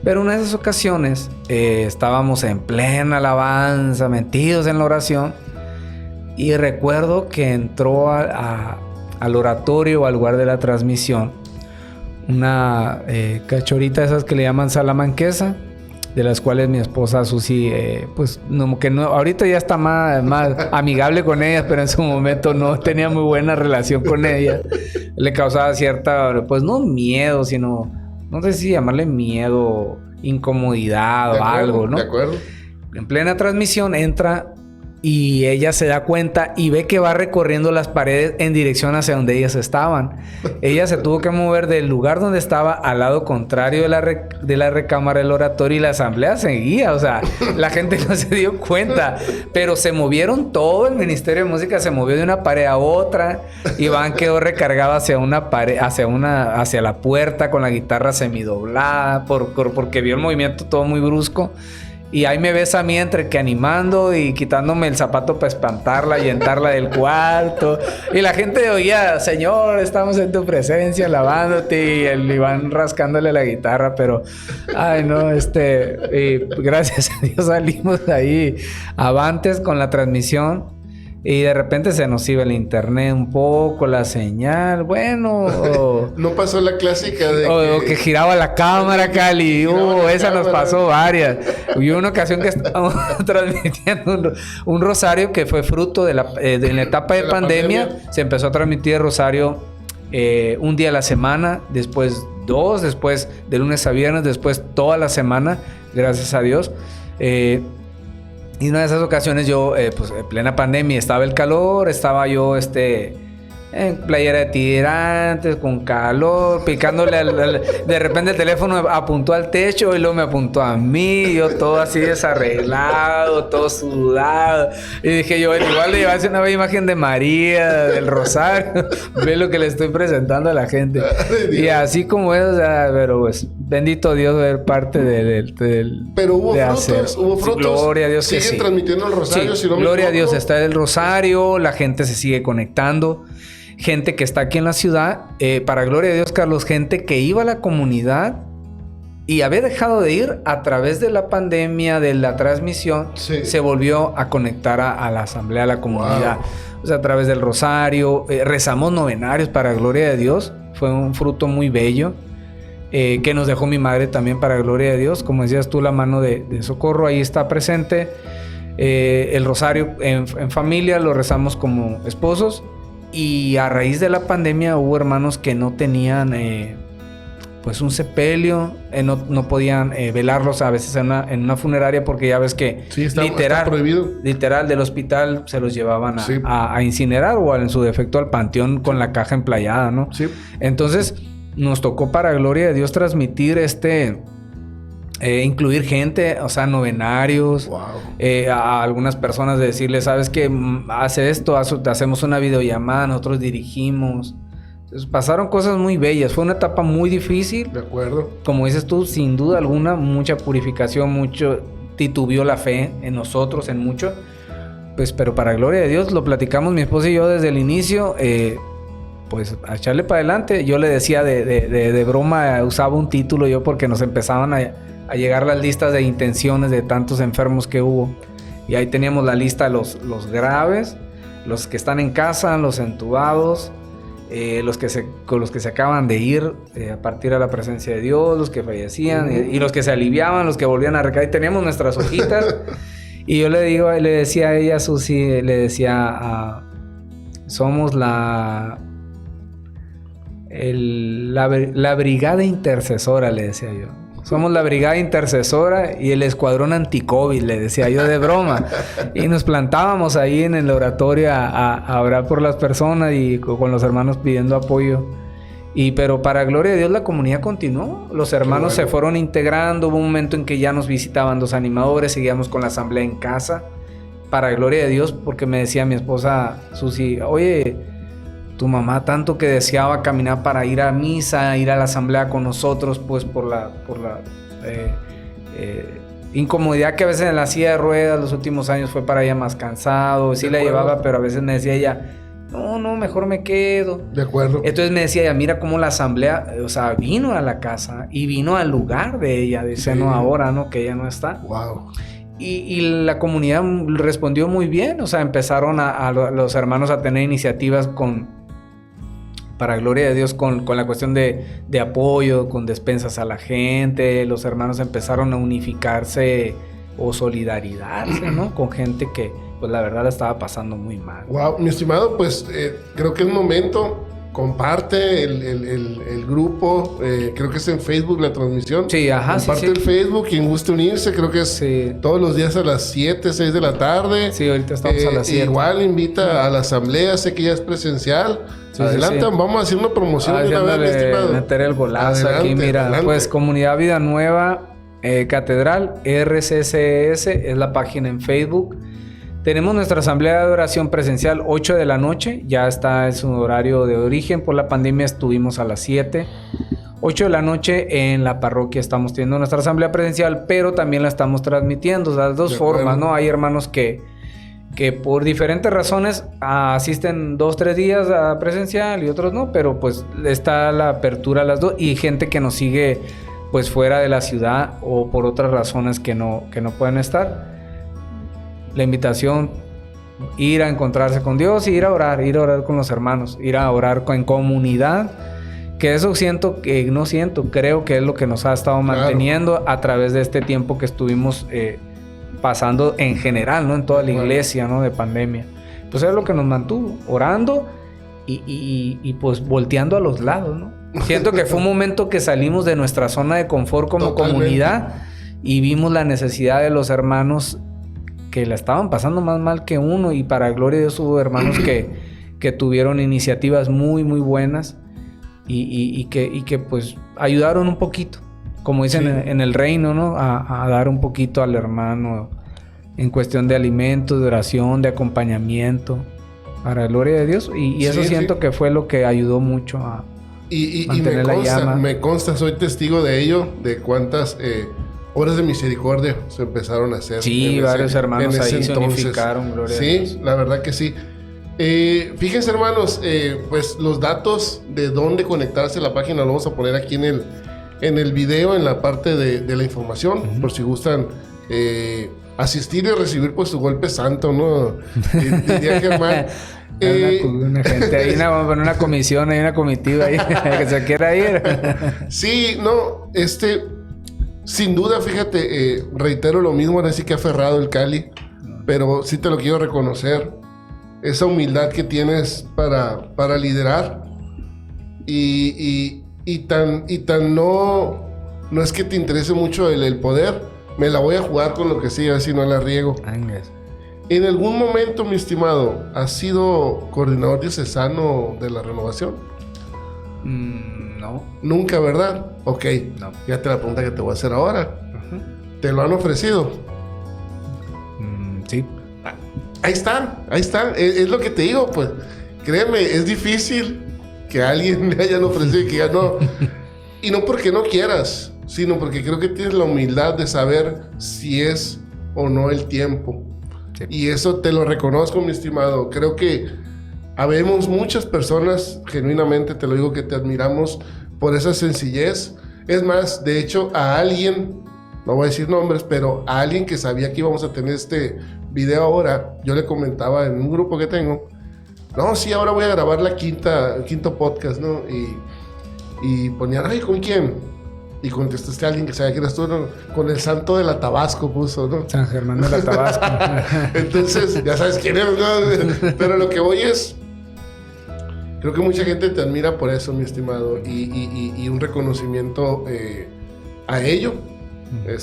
B: Pero una de esas ocasiones estábamos en plena alabanza, metidos en la oración, y recuerdo que entró al oratorio o al lugar de la transmisión una cachorita de esas que le llaman salamanquesa, de las cuales mi esposa Susi, pues ahorita ya está más amigable con ellas, pero en su momento no tenía muy buena relación con ellas. Le causaba cierta, pues no miedo, sino... No sé si llamarle miedo, incomodidad o algo, ¿no?
A: De acuerdo.
B: en plena transmisión entra y ella se da cuenta y ve que va recorriendo las paredes en dirección hacia donde ellas estaban. Ella se tuvo que mover del lugar donde estaba al lado contrario de la recámara del oratorio y la asamblea seguía. O sea, la gente no se dio cuenta, pero se movieron todo. El Ministerio de Música se movió de una pared a otra. Iván quedó recargado hacia una pared, hacia la puerta con la guitarra semidoblada porque vio el movimiento todo muy brusco. Y ahí me ves a mí entre que animando y quitándome el zapato para espantarla y ahuyentarla del cuarto. Y la gente oía, Señor, estamos en tu presencia, alabándote. Y el Iván rascándole la guitarra. Pero, ay, no, gracias a Dios salimos ahí avantes con la transmisión. Y de repente se nos iba el internet un poco, la señal, bueno.
A: No pasó la clásica de
B: o que giraba la cámara, Cali. Esa nos pasó varias. Y una ocasión que estábamos transmitiendo un rosario que fue fruto de la etapa de pandemia. Se empezó a transmitir el rosario un día a la semana, después dos, después de lunes a viernes, después toda la semana, gracias a Dios. Y una de esas ocasiones yo, pues en plena pandemia, estaba el calor, estaba yo en playera de tirantes, con calor, picándole de repente el teléfono apuntó al techo y luego me apuntó a mí, yo todo así desarreglado, todo sudado. Y dije yo, igual le llevase una imagen de María, del Rosario, ve lo que le estoy presentando a la gente. Y así como es, o sea, pero pues, bendito Dios ver parte del
A: pero hubo frutos, hubo frutos.
B: Gloria a Dios que
A: Siguen transmitiendo el Rosario,
B: sí,
A: si no me
B: gloria a
A: equivoco.
B: Dios, está el Rosario, la gente se sigue conectando. Gente que está aquí en la ciudad, para gloria de Dios, Carlos, gente que iba a la comunidad y había dejado de ir a través de la pandemia, de la transmisión, se volvió a conectar a la asamblea, a la comunidad. Wow. O sea, a través del rosario, rezamos novenarios para gloria de Dios, fue un fruto muy bello. Que nos dejó mi madre también para gloria de Dios. Como decías tú, la mano de socorro ahí está presente. El rosario en familia lo rezamos como esposos. Y a raíz de la pandemia hubo hermanos que no tenían pues un sepelio, no podían velarlos a veces en una funeraria porque ya ves que
A: está prohibido.
B: Literal del hospital se los llevaban a incinerar o en su defecto al panteón con la caja emplayada, ¿no? Sí. Entonces nos tocó para gloria de Dios transmitir incluir gente, o sea, novenarios, a algunas personas de decirles, ¿sabes qué? Hace esto, hacemos una videollamada, nosotros dirigimos. Entonces, pasaron cosas muy bellas, fue una etapa muy difícil.
A: De acuerdo.
B: Como dices tú, sin duda alguna, mucha purificación, mucho titubeó la fe en nosotros, en mucho. Pues, pero para gloria de Dios, lo platicamos mi esposa y yo desde el inicio, pues a echarle para adelante. Yo le decía de broma, usaba un título yo porque nos empezaban a llegar las listas de intenciones de tantos enfermos que hubo. Y ahí teníamos la lista de los graves, los que están en casa, los entubados, con los que se acaban de ir a partir de la presencia de Dios, los que fallecían, y los que se aliviaban, los que volvían a recaer. Teníamos nuestras hojitas. Y yo le decía a ella, Susi, le decía, somos la brigada intercesora, le decía yo. Somos la brigada intercesora y el escuadrón anti-COVID, le decía yo de broma. Y nos plantábamos ahí en el oratorio a orar por las personas y con los hermanos pidiendo apoyo. Pero para gloria de Dios la comunidad continuó. Los hermanos se fueron integrando. Hubo un momento en que ya nos visitaban 2 animadores. Seguíamos con la asamblea en casa. Para gloria de Dios, porque me decía mi esposa Susi, oye, tu mamá tanto que deseaba caminar para ir a misa, ir a la asamblea con nosotros, pues por la incomodidad que a veces en la silla de ruedas los últimos años fue para ella más cansado. Sí la llevaba, pero a veces me decía ella, no, mejor me quedo.
A: De acuerdo.
B: Entonces me decía ella, mira cómo la asamblea, o sea, vino a la casa y vino al lugar de ella. Dice, no ahora, ¿no? Que ella no está.
A: Wow.
B: Y la comunidad respondió muy bien. O sea, empezaron los hermanos a tener iniciativas para gloria de Dios, con la cuestión de apoyo, con despensas a la gente. Los hermanos empezaron a unificarse o solidarizarse, ¿no? Con gente que, pues la verdad, la estaba pasando muy mal.
A: Wow, mi estimado, pues creo que es momento comparte el grupo, creo que es en Facebook la transmisión.
B: Sí, ajá,
A: comparte
B: sí.
A: el Facebook, quien guste unirse, creo que es todos los días a las 7, 6 de la tarde.
B: Sí, ahorita estamos a las 7.
A: Igual invita a la asamblea, sé que ya es presencial.
B: Sí,
A: adelante,
B: sí.
A: vamos a hacer una promoción de una vez, mi estimado.
B: Meter el golazo
A: Adelante,
B: aquí, mira.
A: adelante.
B: Pues Comunidad Vida Nueva Catedral, RCCS, es la página en Facebook. Tenemos nuestra asamblea de oración presencial 8 de la noche. Ya está en su horario de origen. Por la pandemia estuvimos a las 7. 8 de la noche en la parroquia estamos teniendo nuestra asamblea presencial, pero también la estamos transmitiendo. O sea, las dos formas, ¿no? Hay hermanos que por diferentes razones asisten 2-3 días a presencial y otros no, pero pues está la apertura a las dos. Y gente que nos sigue pues fuera de la ciudad o por otras razones que no pueden estar. La invitación, ir a encontrarse con Dios y ir a orar con los hermanos, ir a orar en comunidad, que eso creo que es lo que nos ha estado manteniendo a través de este tiempo que estuvimos pasando en general, ¿no? En toda la iglesia, ¿no? De pandemia. Pues es lo que nos mantuvo, orando y pues volteando a los lados, ¿no? Siento que fue un momento que salimos de nuestra zona de confort como comunidad y vimos la necesidad de los hermanos que la estaban pasando más mal que uno, y para gloria de Dios hubo hermanos que tuvieron iniciativas muy, muy buenas y que pues ayudaron un poquito, como dicen en el reino, ¿no? A dar un poquito al hermano en cuestión de alimentos, de oración, de acompañamiento, para gloria de Dios. Y eso siento que fue lo que ayudó mucho a mantener la llama.
A: Me consta, soy testigo de ello, de cuántas obras de misericordia se empezaron a hacer.
B: Sí, varios hermanos ahí se unificaron, gloria a Dios.
A: Sí, la verdad que sí. Fíjense, hermanos, pues los datos de dónde conectarse a la página lo vamos a poner aquí en el video, en la parte de la información, por si gustan asistir y recibir pues su golpe santo, ¿no? Diría Germán.
B: Una gente ahí, una comisión, hay una comitiva ahí que se quiera ir.
A: Sí, no, sin duda, fíjate, reitero lo mismo, ahora sí que ha aferrado el Cali, pero sí te lo quiero reconocer, esa humildad que tienes para liderar y tan no es que te interese mucho el poder, me la voy a jugar con lo que siga, si no la riego. En algún momento, mi estimado, ¿has sido coordinador diocesano de la renovación?
B: No.
A: Nunca, ¿verdad? Ok.
B: No.
A: Fíjate la pregunta que te voy a hacer ahora. ¿Te lo han ofrecido?
B: Sí.
A: Ahí están. Es lo que te digo, pues. Créeme, es difícil que a alguien le hayan ofrecido y que ya no. Y no porque no quieras, sino porque creo que tienes la humildad de saber si es o no el tiempo. Sí. Y eso te lo reconozco, mi estimado. Creo que habemos muchas personas, genuinamente te lo digo, que te admiramos por esa sencillez. Es más, de hecho, a alguien, no voy a decir nombres, pero a alguien que sabía que íbamos a tener este video ahora, yo le comentaba en un grupo que tengo, no, sí, ahora voy a grabar el quinto podcast, ¿no? Y ponían, ay, ¿con quién? Y contestaste a alguien que sabía que eras tú, ¿no? Con el santo de la Tabasco puso, ¿no?
B: San Germán de la Tabasco.
A: Entonces, ya sabes quién es, ¿no? Pero lo que voy es, creo que mucha gente te admira por eso, mi estimado, y un reconocimiento a ello.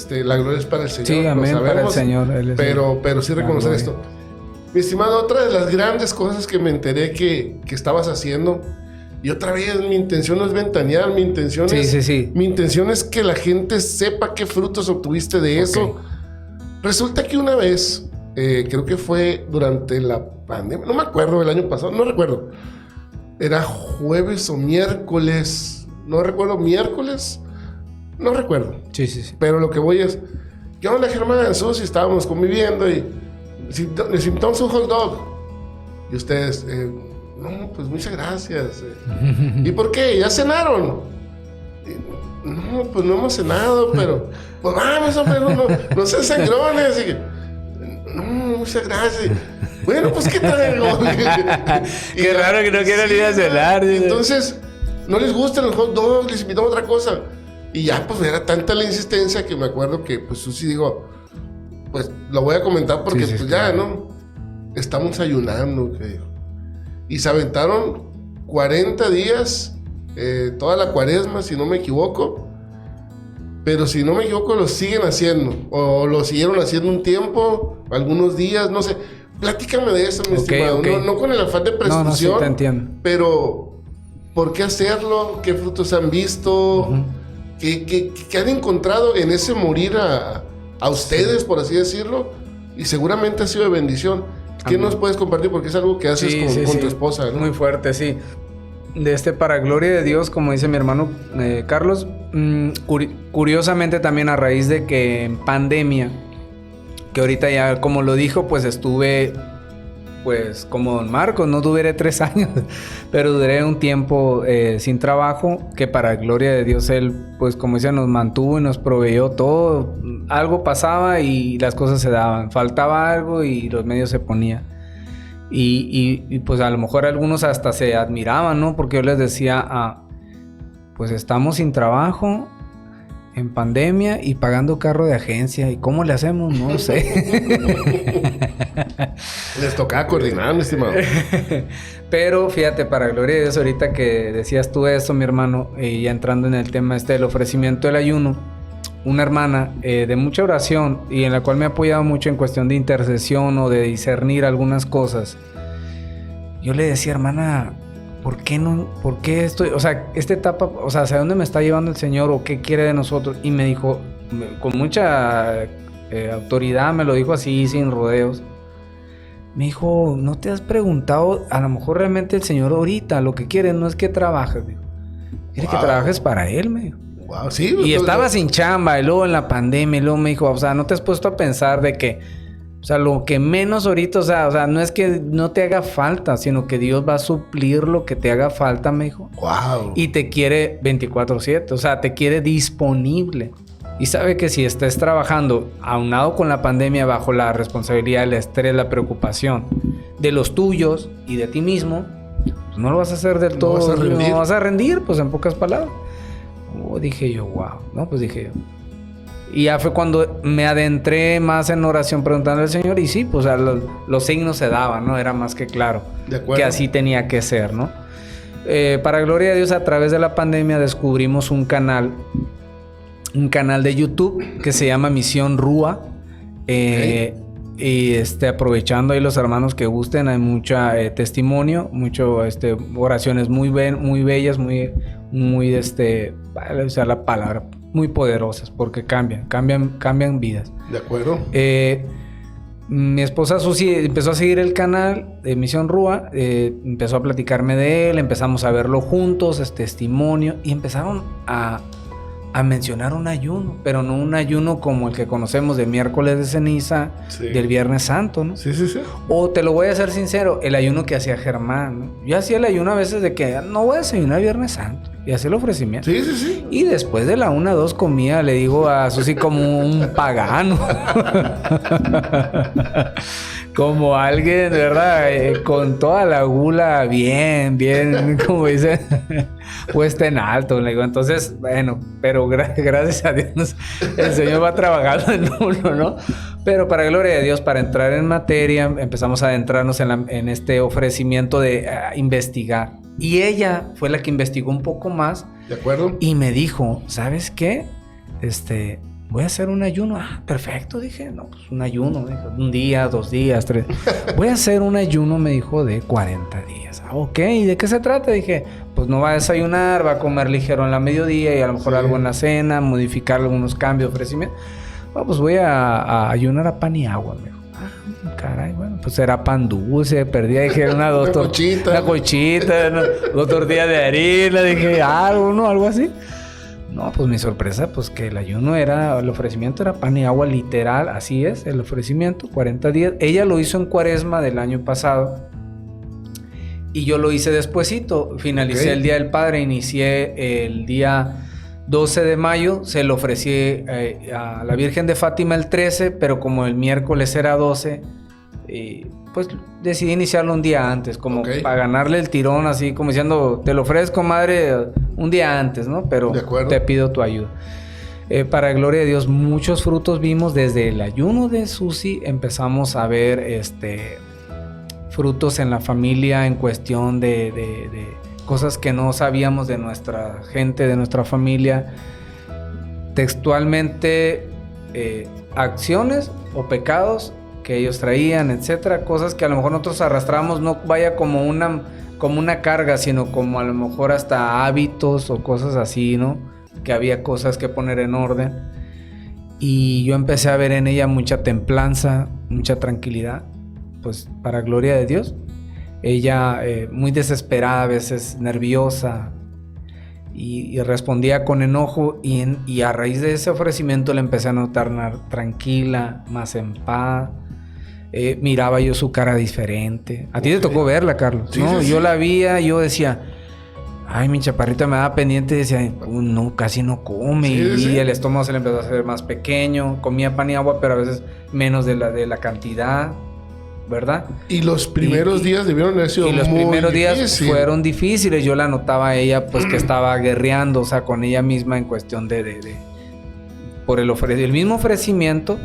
A: La gloria es para el Señor.
B: Sí, amén,
A: lo sabemos,
B: para el Señor. Él es
A: pero sí reconocer esto. Mi estimado, otra de las grandes cosas que me enteré que estabas haciendo, y otra vez, mi intención no es ventanear, mi intención es que la gente sepa qué frutos obtuviste de eso. Resulta que una vez, creo que fue durante la pandemia, no me acuerdo, el año pasado, no recuerdo. Era jueves o miércoles, no recuerdo, miércoles, no recuerdo.
B: Sí.
A: Pero lo que voy es, ¿qué onda, Germán? Susi, estábamos conviviendo y les invitamos un hot dog. Y ustedes, no, pues muchas gracias. ¿Y por qué? ¿Ya cenaron? No, pues no hemos cenado, pero pues vamos, hombre, no sean sangrones. No, muchas gracias. Bueno, pues ¿qué tal?
B: Qué raro que no quieran ir a cenar.
A: Entonces, no les gustan los hot dogs, les invitamos a otra cosa. Y ya, pues era tanta la insistencia que me acuerdo que, pues Susi digo, pues lo voy a comentar porque, pues ya, ¿no? Estamos ayunando, que dijo. Y se aventaron 40 días, toda la cuaresma, si no me equivoco. Pero si no me equivoco, lo siguen haciendo. O lo siguieron haciendo un tiempo, algunos días, no sé. Platícame de eso, mi estimado. Okay. No con el afán de presunción.
B: No, sí te entiendo.
A: Pero, ¿por qué hacerlo? ¿Qué frutos han visto? Uh-huh. ¿Qué han encontrado en ese morir a ustedes, por así decirlo? Y seguramente ha sido de bendición. ¿Qué nos puedes compartir? Porque es algo que haces con tu esposa, ¿no?
B: Muy fuerte, sí. Para gloria de Dios, como dice mi hermano Carlos, curiosamente también a raíz de que en pandemia, que ahorita ya como lo dijo, pues estuve pues como don Marcos, no duré 3 años, pero duré un tiempo sin trabajo, que para gloria de Dios Él, pues como dice, nos mantuvo y nos proveyó todo. Algo pasaba y las cosas se daban, faltaba algo y los medios se ponían. Y pues a lo mejor algunos hasta se admiraban, ¿no? Porque yo les decía, pues estamos sin trabajo, en pandemia y pagando carro de agencia. ¿Y cómo le hacemos? No sé.
A: Les tocaba coordinar, mi estimado.
B: Pero fíjate, para gloria de Dios, ahorita que decías tú eso, mi hermano, ya entrando en el tema del ofrecimiento del ayuno, una hermana de mucha oración y en la cual me ha apoyado mucho en cuestión de intercesión o de discernir algunas cosas. Yo le decía, hermana, ¿por qué estoy, o sea, esta etapa, o sea, hacia dónde me está llevando el Señor o qué quiere de nosotros? Y me dijo, con mucha autoridad, me lo dijo así, sin rodeos. Me dijo, ¿no te has preguntado? A lo mejor realmente el Señor ahorita lo que quiere no es que trabajes, dijo. Quiere que trabajes para Él, me dijo.
A: Wow, sí,
B: y estaba sin chamba, y luego en la pandemia, y luego me dijo, o sea, ¿no te has puesto a pensar de que, o sea, lo que menos ahorita, o sea, no es que no te haga falta, sino que Dios va a suplir lo que te haga falta, me dijo.
A: Wow.
B: Y te quiere 24/7, o sea, te quiere disponible. Y sabe que si estés trabajando aunado con la pandemia bajo la responsabilidad, el estrés, la preocupación de los tuyos y de ti mismo, pues no lo vas a hacer del todo. No vas a rendir, pues en pocas palabras. Dije yo, wow, ¿no? Pues dije yo. Y ya fue cuando me adentré más en oración preguntando al Señor. Y sí, pues los signos se daban, ¿no? Era más que claro que así tenía que ser, ¿no? Para gloria de Dios, a través de la pandemia descubrimos un canal de YouTube que se llama Misión Rúa. Y aprovechando ahí los hermanos que gusten, hay mucha testimonio, mucho oraciones muy bellas, muy vale usar la palabra, muy poderosas, porque cambian vidas.
A: De acuerdo.
B: Mi esposa Susi empezó a seguir el canal de Misión Rúa, empezó a platicarme de él, empezamos a verlo juntos, testimonio, y empezaron a mencionar un ayuno, pero no un ayuno como el que conocemos de miércoles de ceniza, sí, del Viernes Santo, ¿no?
A: Sí, sí, sí.
B: O te lo voy a ser sincero, el ayuno que hacía Germán, ¿no? Yo hacía el ayuno a veces de que no voy a desayunar Viernes Santo, y hacía el ofrecimiento.
A: Sí, sí, sí.
B: Y después de la 1 o 2 comía, le digo a Susi como un pagano. Como alguien, ¿verdad? Con toda la gula bien, como dicen, puesta en alto. Le digo, entonces, bueno, pero gracias a Dios el Señor va trabajando en uno, ¿no? Pero para gloria de Dios, para entrar en materia, empezamos a adentrarnos en este ofrecimiento de investigar. Y ella fue la que investigó un poco más.
A: ¿De acuerdo?
B: Y me dijo, ¿sabes qué? Voy a hacer un ayuno. Ah, perfecto, dije. No, pues un ayuno. Dije, 1 día, 2 días, 3. Voy a hacer un ayuno, me dijo, de 40 días. Ah, ok. ¿Y de qué se trata? Dije, pues no va a desayunar, va a comer ligero en la mediodía y a lo mejor algo en la cena, modificar algunos cambios, ofrecimientos. No, pues voy a ayunar a pan y agua, me dijo. Ah, caray, bueno, pues era pan dulce, perdía, dije, una cochita, 2 tortillas de harina, dije, algo así. No, pues mi sorpresa, pues que el ofrecimiento era pan y agua, literal, así es, el ofrecimiento, 40 días. Ella lo hizo en Cuaresma del año pasado y yo lo hice despuesito. Finalicé el Día del Padre, inicié el día 12 de mayo, se lo ofrecí a la Virgen de Fátima el 13, pero como el miércoles era 12, pues decidí iniciarlo un día antes, como para ganarle el tirón, así como diciendo, te lo ofrezco, madre, un día antes, ¿no? Pero te pido tu ayuda. Para gloria de Dios, muchos frutos vimos desde el ayuno de Susi. Empezamos a ver frutos en la familia en cuestión de cosas que no sabíamos de nuestra gente, de nuestra familia. Textualmente, acciones o pecados que ellos traían, etcétera, cosas que a lo mejor nosotros arrastramos, no vaya como una carga, sino como a lo mejor hasta hábitos o cosas así, ¿no? Que había cosas que poner en orden. Y yo empecé a ver en ella mucha templanza, mucha tranquilidad, pues para gloria de Dios. Ella muy desesperada, a veces nerviosa, y respondía con enojo, y a raíz de ese ofrecimiento le empecé a notar tranquila, más en paz. Miraba yo su cara diferente. A ti te tocó verla, Carlos.
A: Sí,
B: ¿no?
A: sí,
B: Yo
A: sí.
B: la veía, yo decía, ay, mi chaparrita me daba pendiente y decía, no, casi no come.
A: Sí,
B: y
A: sí.
B: el estómago se le empezó a hacer más pequeño. Comía pan y agua, pero a veces menos de la cantidad, ¿verdad?
A: Y los primeros días debieron haber sido
B: Y los
A: muy
B: primeros días
A: difícil.
B: fueron difíciles. Yo la notaba a ella, pues, que estaba guerreando, o sea, con ella misma en cuestión por el mismo ofrecimiento.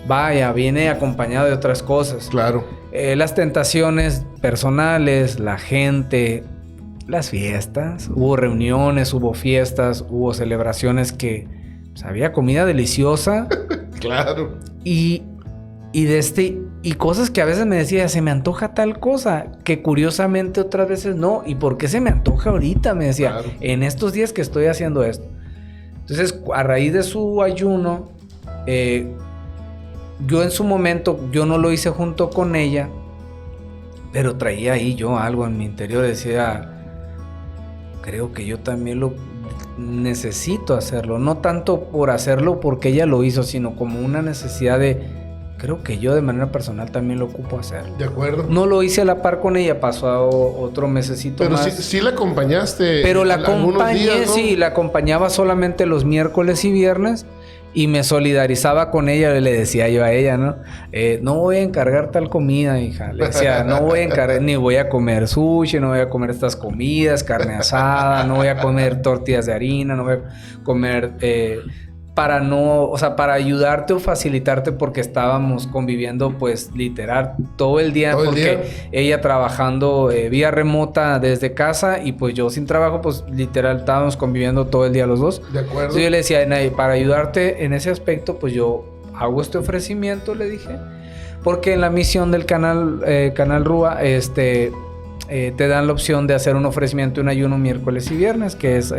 B: Vaya, viene acompañado de otras cosas.
A: Claro.
B: Las tentaciones personales, la gente, las fiestas. Hubo reuniones, hubo fiestas, hubo celebraciones que pues, había comida deliciosa.
A: Claro.
B: Y cosas que a veces me decía, se me antoja tal cosa, que curiosamente otras veces no. ¿Y por qué se me antoja ahorita? Me decía,
A: Claro.
B: en estos días que estoy haciendo esto. Entonces, a raíz de su ayuno, yo en su momento, yo no lo hice junto con ella, pero traía ahí yo algo en mi interior. Decía, creo que yo también lo necesito hacerlo. No tanto por hacerlo porque ella lo hizo, sino como una necesidad creo que yo de manera personal también lo ocupo hacer.
A: De acuerdo.
B: No lo hice a la par con ella, pasó otro mesecito
A: Pero
B: más.
A: sí la acompañaste.
B: Pero la
A: algunos
B: acompañé,
A: días, ¿no?
B: sí, la acompañaba solamente los miércoles y viernes y me solidarizaba con ella. Le decía yo a ella, ¿no? No voy a encargar tal comida, hija. Le decía, no voy a encargar, ni voy a comer sushi, no voy a comer estas comidas, carne asada, no voy a comer tortillas de harina, no voy a comer... para no, o sea, para ayudarte o facilitarte, porque estábamos conviviendo pues literal todo el día, porque ella trabajando vía remota desde casa y pues yo sin trabajo, pues literal estábamos conviviendo todo el día los dos.
A: De acuerdo.
B: Entonces yo le decía, Nay, para ayudarte en ese aspecto, pues yo hago este ofrecimiento, le dije, porque en la misión del canal Rúa, te dan la opción de hacer un ofrecimiento, un ayuno miércoles y viernes, que es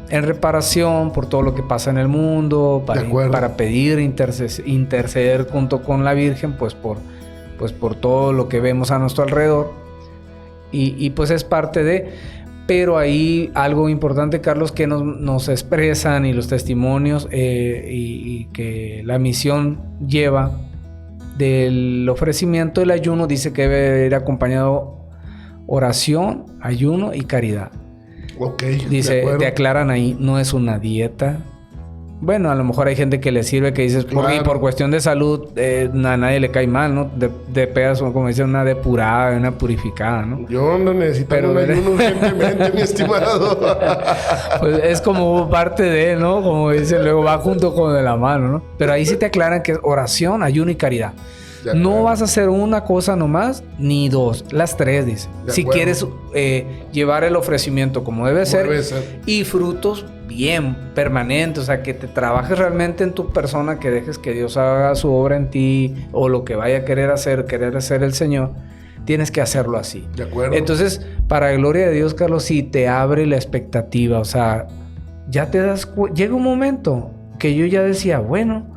B: en reparación por todo lo que pasa en el mundo, para pedir, interceder junto con la Virgen, pues por todo lo que vemos a nuestro alrededor. Y pues es parte de... Pero ahí algo importante, Carlos, que nos expresan y los testimonios y que la misión lleva del ofrecimiento del ayuno, dice que debe ir acompañado oración, ayuno y caridad.
A: Ok.
B: Dice, te aclaran ahí, no es una dieta. Bueno, a lo mejor hay gente que le sirve, que dices, por cuestión de salud, a nadie le cae mal, ¿no? De pedas, como dicen, una depurada, una purificada, ¿no?
A: Yo no necesito un ayuno urgentemente, mi estimado.
B: Pues es como parte de, ¿no? Como dicen, luego va junto con de la mano, ¿no? Pero ahí sí te aclaran que es oración, ayuno y caridad. No vas a hacer una cosa nomás, ni dos, las tres, dice. Si quieres llevar el ofrecimiento como debe ser, y frutos bien permanentes, o sea, que te trabajes realmente en tu persona, que dejes que Dios haga su obra en ti, o lo que vaya a querer hacer el Señor, tienes que hacerlo así.
A: De acuerdo.
B: Entonces, para gloria de Dios, Carlos, sí te abre la expectativa, o sea, ya te das llega un momento que yo ya decía, bueno,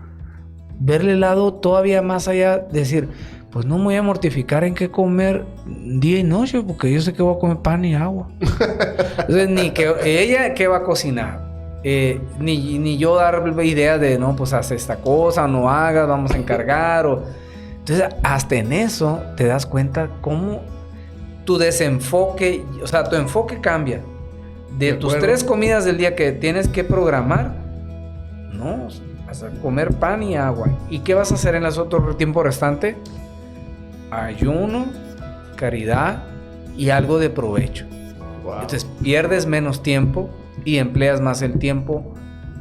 B: verle el lado todavía más allá, decir, pues no me voy a mortificar en qué comer día y noche, porque yo sé que voy a comer pan y agua. Entonces, ni que ella qué va a cocinar, ni yo dar idea de, no, pues haz esta cosa, no hagas, vamos a encargar. Entonces, hasta en eso te das cuenta cómo tu desenfoque, o sea, tu enfoque cambia. De tus 3 comidas del día que tienes que programar, no, vas a comer pan y agua. ¿Y qué vas a hacer en el otro tiempo restante? Ayuno, caridad y algo de provecho. Wow. Entonces pierdes menos tiempo y empleas más el tiempo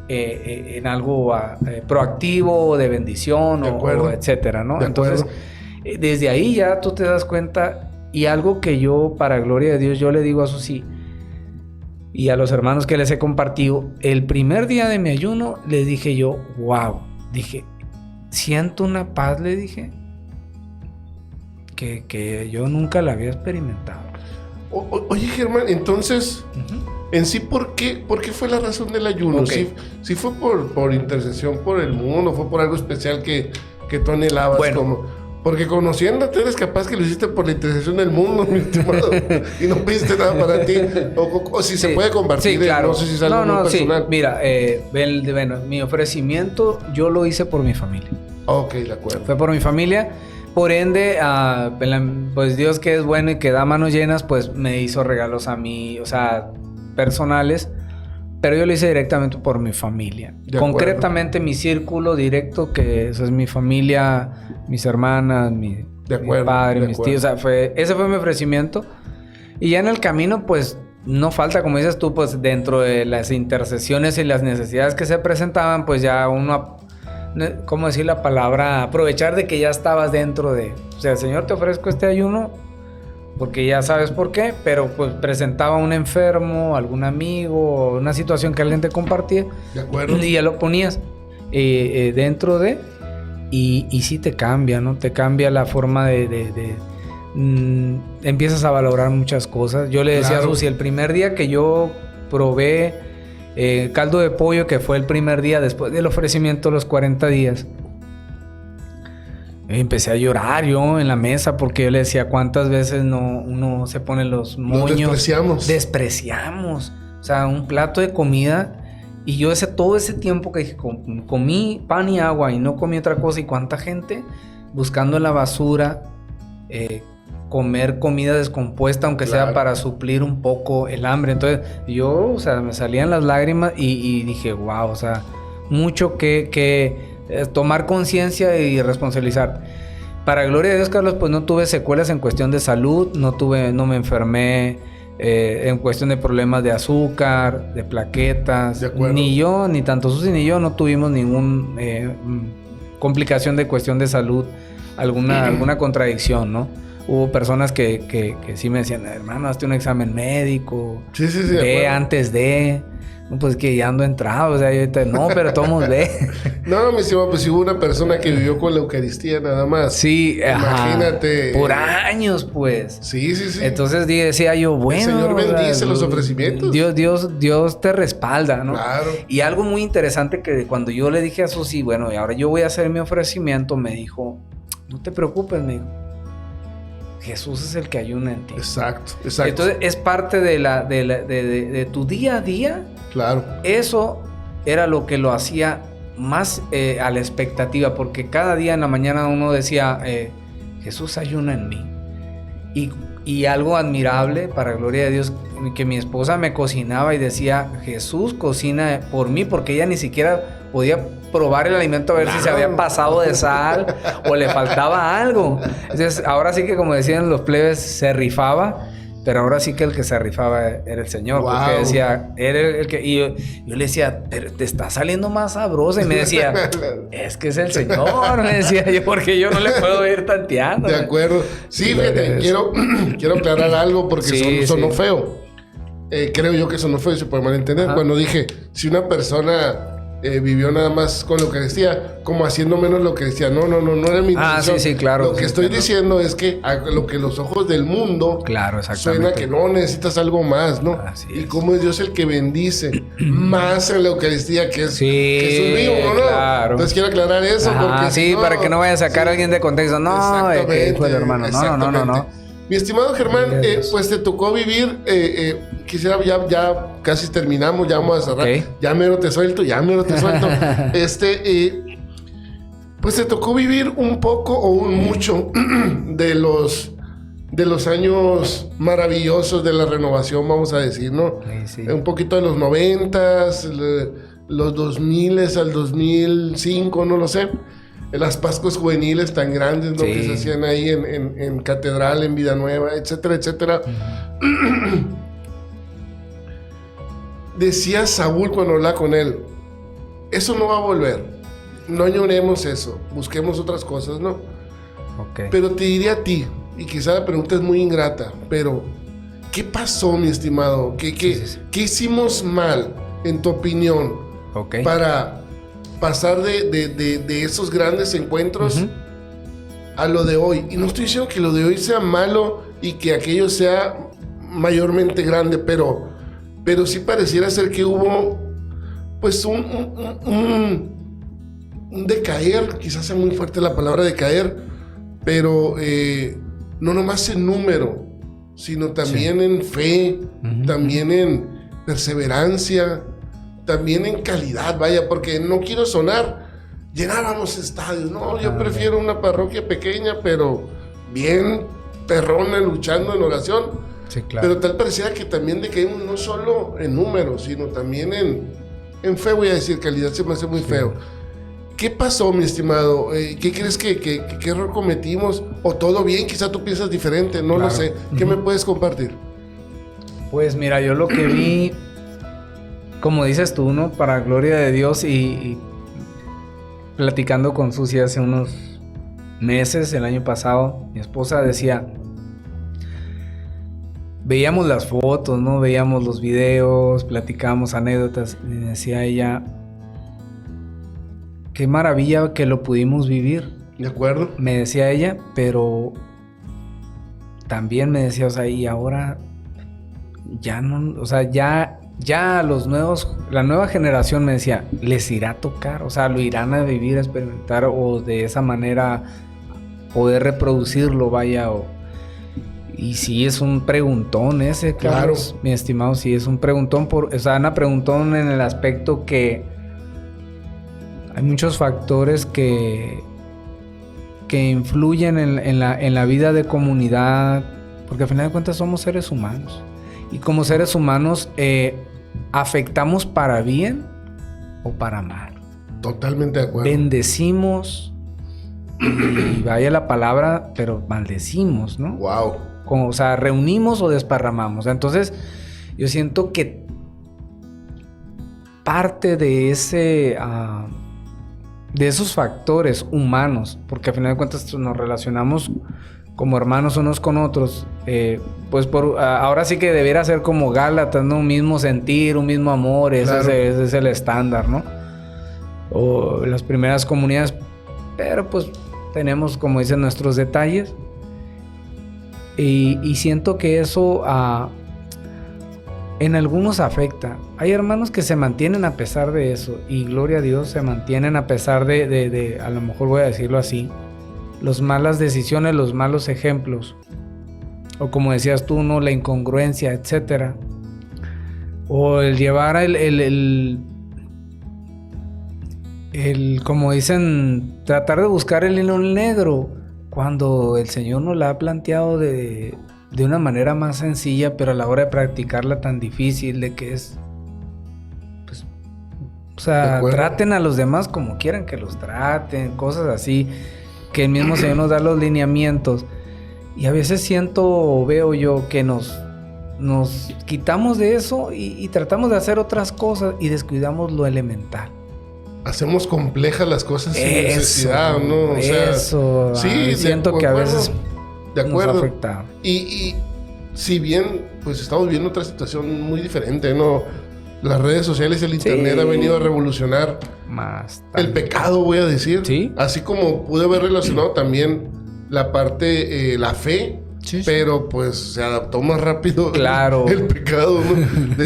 B: en algo proactivo, de bendición o etcétera, ¿no? Entonces, desde ahí ya tú te das cuenta Y algo que yo, para gloria de Dios, yo le digo a Susi y a los hermanos que les he compartido, el primer día de mi ayuno les dije yo, wow, dije, siento una paz, le dije, que yo nunca la había experimentado.
A: Oye, Germán, entonces, en sí, ¿por qué fue la razón del ayuno?
B: Okay.
A: ¿Sí fue por intercesión por el mundo? ¿Fue por algo especial que tú anhelabas?
B: Bueno.
A: Porque conociéndote eres capaz que lo hiciste por la intercesión del mundo, mi estimado, y no pediste nada para ti. O si se puede compartir,
B: sí, claro.
A: No sé si es algo muy personal.
B: Sí. Mira, bueno, mi ofrecimiento yo lo hice por mi familia.
A: Ok, de acuerdo.
B: Fue por mi familia. Por ende, pues Dios, que es bueno y que da manos llenas, pues me hizo regalos a mí, o sea, personales. Pero yo lo hice directamente por mi familia. Concretamente mi círculo directo, que eso es mi familia, mis hermanas, mi padre, mis tíos. O sea, ese fue mi ofrecimiento. Y ya en el camino, pues, no falta, como dices tú, pues, dentro de las intercesiones y las necesidades que se presentaban, pues ya uno, ¿cómo decir la palabra? Aprovechar de que ya estabas dentro de... O sea, Señor, te ofrezco este ayuno porque ya sabes por qué, pero pues presentaba un enfermo, algún amigo, una situación que alguien te compartía.
A: De acuerdo.
B: Y ya lo ponías dentro de... Y sí te cambia, ¿no? Te cambia la forma empiezas a valorar muchas cosas. Yo le decía a Susi, el primer día que yo probé caldo de pollo, que fue el primer día después del ofrecimiento de los 40 días, empecé a llorar yo en la mesa, porque yo le decía, ¿cuántas veces uno se pone los moños? Despreciamos. O sea, un plato de comida. Y yo todo ese tiempo que comí pan y agua y no comí otra cosa. Y cuánta gente buscando en la basura comer comida descompuesta, aunque sea para suplir un poco el hambre. Entonces yo, o sea, me salían las lágrimas y dije, wow, o sea, mucho que tomar conciencia y responsabilizar. Para gloria de Dios, Carlos, pues no tuve secuelas en cuestión de salud, no me enfermé en cuestión de problemas de azúcar, de plaquetas. Ni yo, ni tanto Susi ni yo no tuvimos ninguna complicación de cuestión de salud, alguna contradicción, ¿no? Hubo personas que sí me decían, hermano, hazte un examen médico, ve antes de... No, pues que ya ando entrado, o sea, yo ahorita, no, pero todos ve.
A: No, mi estimado, pues si hubo una persona que vivió con la Eucaristía nada más.
B: Sí,
A: imagínate.
B: Por años, pues.
A: Sí.
B: Entonces decía yo, bueno.
A: El Señor bendice los ofrecimientos.
B: Dios te respalda, ¿no?
A: Claro.
B: Y algo muy interesante que cuando yo le dije a Susi, bueno, y ahora yo voy a hacer mi ofrecimiento, me dijo, no te preocupes, me dijo. Jesús es el que ayuna en ti. Exacto. Entonces es parte de tu día a día.
A: Claro.
B: Eso era lo que lo hacía más a la expectativa, porque cada día en la mañana uno decía, Jesús ayuna en mí. Y algo admirable, para gloria de Dios, que mi esposa me cocinaba y decía, Jesús cocina por mí, porque ella ni siquiera podía probar el alimento a ver si se había pasado de sal o le faltaba algo. Entonces, ahora sí que, como decían los plebes, se rifaba, pero ahora sí que el que se rifaba era el Señor. Wow. Porque decía, era el que... Y yo le decía, pero te está saliendo más sabrosa. Y me decía, es que es el Señor, me decía yo, porque yo no le puedo ir tanteando.
A: De acuerdo. Sí, fíjate, quiero aclarar algo porque sonó feo. Creo yo que sonó feo y se puede malentender. Ajá. Cuando dije, si una persona... vivió nada más con lo que decía, como haciendo menos lo que decía. No era mi intención.
B: Sí, claro.
A: Lo que estoy diciendo es que a lo que los ojos del mundo suena que no necesitas algo más, ¿no? Y cómo es Dios el que bendice más en la Eucaristía, que es Jesús mío, ¿no?
B: Claro.
A: Entonces quiero aclarar eso. Porque
B: sí, no, para que no vaya a sacar a alguien de contexto. No, hermano. No.
A: Mi estimado Germán, pues te tocó vivir, quisiera, ya casi terminamos, ya vamos a cerrar. Okay. Ya mero te suelto. Pues te tocó vivir un poco o un mucho de los años maravillosos de la renovación, vamos a decir, ¿no? Sí. Un poquito de los 90s, los 2000s al 2005, no lo sé. Las Pascuas juveniles tan grandes, ¿no? Que se hacían ahí en Catedral, en Vida Nueva, etcétera, etcétera. Decía Saúl cuando hablaba con él, eso no va a volver. No añoremos eso, busquemos otras cosas, ¿no?
B: Okay.
A: Pero te diría a ti, y quizá la pregunta es muy ingrata, pero ¿qué pasó, mi estimado? ¿Qué hicimos mal, en tu opinión, para pasar de esos grandes encuentros a lo de hoy? Y no estoy diciendo que lo de hoy sea malo y que aquello sea mayormente grande, pero sí pareciera ser que hubo pues un decaer, quizás sea muy fuerte la palabra decaer, pero no nomás en número, sino también en fe, también en perseverancia, también en calidad, vaya, porque no quiero sonar, llenábamos estadios, no, yo prefiero una parroquia pequeña, pero bien perrona, luchando en oración.
B: Sí, claro.
A: Pero tal pareciera que también decaímos no solo en números, sino también en fe, voy a decir, calidad se me hace muy feo. ¿Qué pasó, mi estimado? ¿Qué crees qué error cometimos? ¿O todo bien? Quizá tú piensas diferente, no lo sé. ¿Qué me puedes compartir?
B: Pues mira, yo lo que vi, como dices tú, ¿no? Para gloria de Dios y platicando con Susi hace unos meses, el año pasado, mi esposa decía, veíamos las fotos, ¿no? Veíamos los videos, platicábamos anécdotas, y decía ella, qué maravilla que lo pudimos vivir.
A: ¿De acuerdo?
B: Me decía ella, pero también me decía, o sea, y ahora ya no, o sea, ya la nueva generación, me decía, les irá a tocar, o sea, lo irán a vivir, a experimentar, o de esa manera poder reproducirlo, vaya, y sí es un preguntón ese, Carlos, mi estimado, sí es un preguntón, o sea, una preguntón en el aspecto que hay muchos factores que influyen en la vida de comunidad, porque al final de cuentas somos seres humanos. Y como seres humanos afectamos para bien o para mal.
A: Totalmente de acuerdo.
B: Bendecimos, y vaya la palabra, pero maldecimos, ¿no?
A: Wow.
B: O sea, reunimos o desparramamos. Entonces, yo siento que parte de de esos factores humanos, porque al final de cuentas nos relacionamos como hermanos unos con otros, pues ahora sí que debiera ser como Gálatas, ¿no? Un mismo sentir, un mismo amor, ese es el estándar, ¿no? O las primeras comunidades, pero pues tenemos, como dicen, nuestros detalles, y siento que eso en algunos afecta. Hay hermanos que se mantienen a pesar de eso, y gloria a Dios, se mantienen a pesar de a lo mejor voy a decirlo así, las malas decisiones, los malos ejemplos, o como decías tú, ¿no? La incongruencia, etcétera, o el llevar el como dicen, tratar de buscar el hilo negro, cuando el Señor nos la ha planteado de una manera más sencilla, pero a la hora de practicarla tan difícil, de que es, pues, o sea, traten a los demás como quieran que los traten, cosas así, que el mismo Señor nos da los lineamientos. Y a veces veo yo que nos quitamos de eso y tratamos de hacer otras cosas y descuidamos lo elemental.
A: Hacemos complejas las cosas sin necesidad, ¿no? O sea,
B: eso,
A: sí,
B: siento que a veces
A: de acuerdo.
B: Nos afecta.
A: Y si bien, pues estamos viviendo otra situación muy diferente, ¿no? Las redes sociales y el internet ha venido a revolucionar
B: más
A: el pecado, voy a decir.
B: Sí.
A: Así como pude haber relacionado también la parte, la fe, pero pues se adaptó más rápido el pecado, ¿no?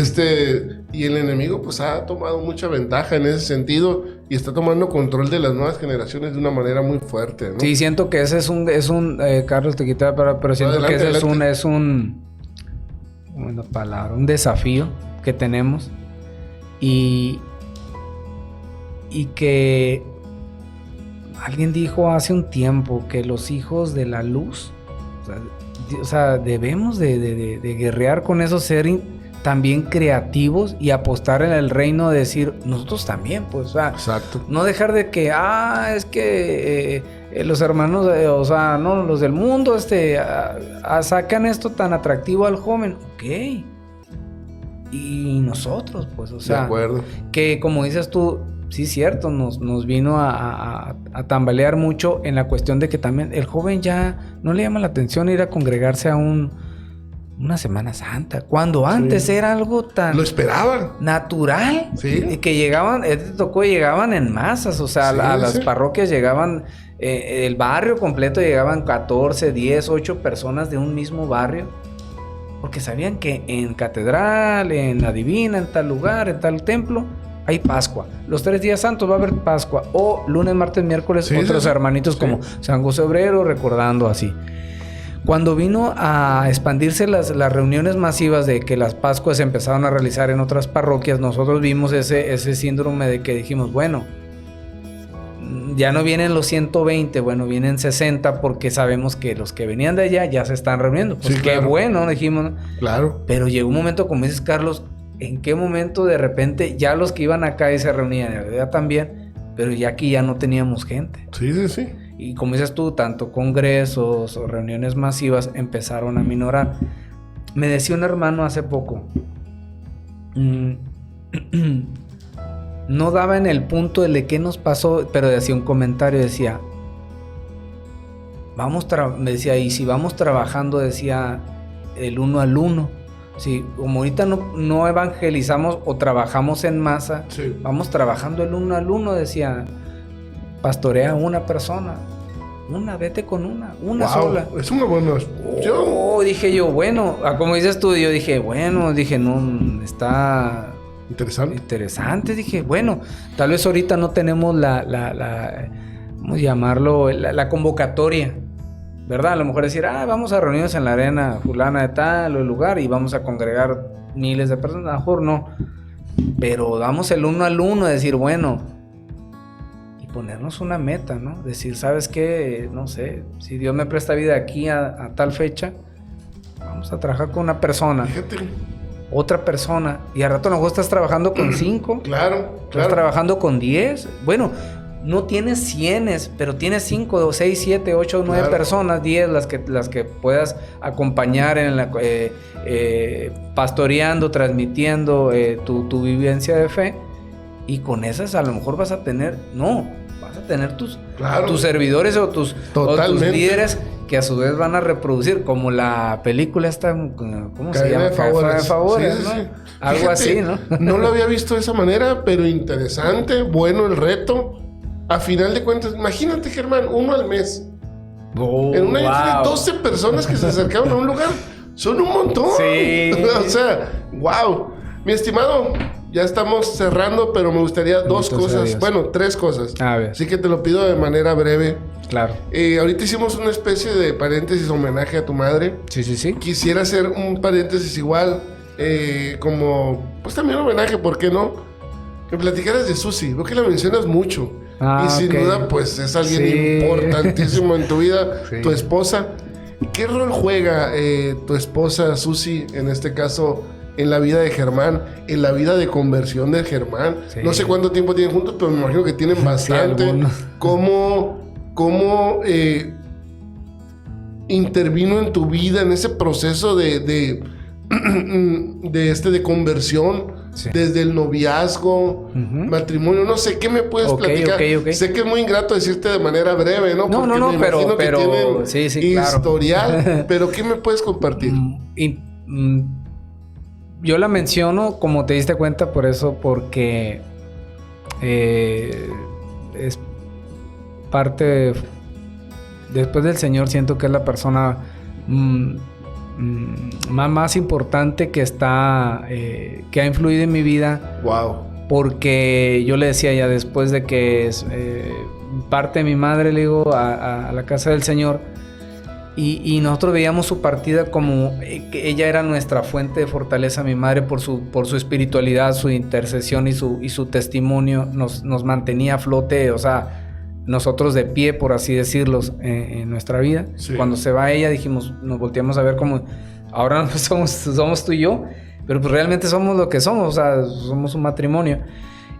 A: Y el enemigo pues ha tomado mucha ventaja en ese sentido y está tomando control de las nuevas generaciones de una manera muy fuerte, ¿no?
B: Sí, siento que ese es un Carlos, te quita, pero siento que ese es un buena palabra, un desafío que tenemos y que alguien dijo hace un tiempo que los hijos de la luz, o sea, debemos de guerrear con eso, ser también creativos y apostar en el reino, de decir, nosotros también, pues, o sea,
A: exacto. No
B: dejar de que, es que los hermanos, o sea, no, los del mundo, sacan esto tan atractivo al joven, ok, y nosotros, pues, o sea,
A: de acuerdo.
B: Que como dices tú, sí, cierto, nos vino a tambalear mucho en la cuestión de que también el joven ya no le llama la atención ir a congregarse a una Semana Santa, cuando antes era algo tan...
A: Lo esperaban.
B: Natural.
A: Sí.
B: Que llegaban, llegaban en masas, o sea, a las parroquias llegaban, el barrio completo llegaban 14, 10, 8 personas de un mismo barrio, porque sabían que en Catedral, en la Divina, en tal lugar, en tal templo, hay Pascua. Los 3 días santos va a haber Pascua, o lunes, martes, miércoles, otros hermanitos como San José Obrero, recordando así. Cuando vino a expandirse las reuniones masivas de que las Pascuas se empezaron a realizar en otras parroquias, nosotros vimos ese síndrome de que dijimos, bueno, ya no vienen los 120, bueno, vienen 60 porque sabemos que los que venían de allá ya se están reuniendo. Pues qué bueno, dijimos. Claro. Pero llegó un momento, como dices, Carlos, ¿en qué momento de repente ya los que iban acá y se reunían allá también, pero ya aquí ya no teníamos gente?
A: Sí.
B: Y como dices tú, tanto congresos o reuniones masivas empezaron a minorar. Me decía un hermano hace poco, no daba en el punto de qué nos pasó, pero decía un comentario, decía, me decía, y si vamos trabajando, decía, el 1 al 1. Sí, como ahorita no evangelizamos o trabajamos en masa, vamos trabajando el 1 al 1, decía, pastorea una persona, vete con una sola.
A: Es una buena opción.
B: Dije yo, bueno, como dices tú, yo dije, bueno, no, está interesante, dije, bueno, tal vez ahorita no tenemos ¿cómo llamarlo? La convocatoria, ¿verdad? A lo mejor decir, vamos a reunirnos en la arena fulana de tal o el lugar y vamos a congregar miles de personas, a lo mejor no, pero damos el 1 al 1, decir, bueno, ponernos una meta, ¿no? Decir, ¿sabes qué? No sé, si Dios me presta vida aquí a tal fecha, vamos a trabajar con una persona. Fíjate. Otra persona. Y al rato a lo mejor estás trabajando con 5.
A: Claro.
B: Estás trabajando con 10. Bueno, no tienes 100, pero tienes 5, 6, 7, 8, 9 personas, 10 las que puedas acompañar en pastoreando, transmitiendo tu vivencia de fe. Y con esas a lo mejor vas a tener tus servidores o tus líderes que a su vez van a reproducir, como la película esta, ¿cómo se llama?
A: Cadena de favores, ¿no?
B: Sí. Algo así, ¿no?
A: No lo había visto de esa manera, pero interesante, bueno el reto. A final de cuentas, imagínate, Germán, 1 al mes. En un año tiene 12 personas que se acercaron a un lugar. Son un montón.
B: Sí.
A: O sea, wow. Mi estimado, ya estamos cerrando, pero me gustaría 2 cosas. Bueno, 3 cosas.
B: A ver.
A: Así que te lo pido de manera breve.
B: Claro.
A: Ahorita hicimos una especie de paréntesis homenaje a tu madre.
B: Sí.
A: Quisiera hacer un paréntesis igual, como, pues también homenaje, ¿por qué no? Que platicaras de Susi. Veo que la mencionas mucho. Y sin duda, pues es alguien importantísimo en tu vida, tu esposa. ¿Qué rol juega tu esposa Susi, en este caso, en la vida de Germán, en la vida de conversión de Germán? No sé cuánto tiempo tienen juntos, pero me imagino que tienen bastante. ¿Cómo intervino en tu vida en ese proceso de conversión? Desde el noviazgo, matrimonio, no sé, ¿qué me puedes platicar?
B: Okay.
A: Sé que es muy ingrato decirte de manera breve, ¿no?
B: Porque
A: me imagino que tienen historial,
B: claro.
A: Pero ¿qué me puedes compartir?
B: Yo la menciono, como te diste cuenta, por eso, porque es parte, después del Señor, siento que es la persona más importante que ha influido en mi vida.
A: Wow.
B: Porque yo le decía ya, después de que parte de mi madre, le digo, a la casa del Señor, y nosotros veíamos su partida como que ella era nuestra fuente de fortaleza. Mi madre, por su espiritualidad, su intercesión y su testimonio, nos mantenía a flote, o sea, nosotros de pie, por así decirlo, en nuestra vida. Cuando se va ella, dijimos, nos volteamos a ver como, ahora no somos tú y yo, pero pues realmente somos lo que somos, o sea, somos un matrimonio.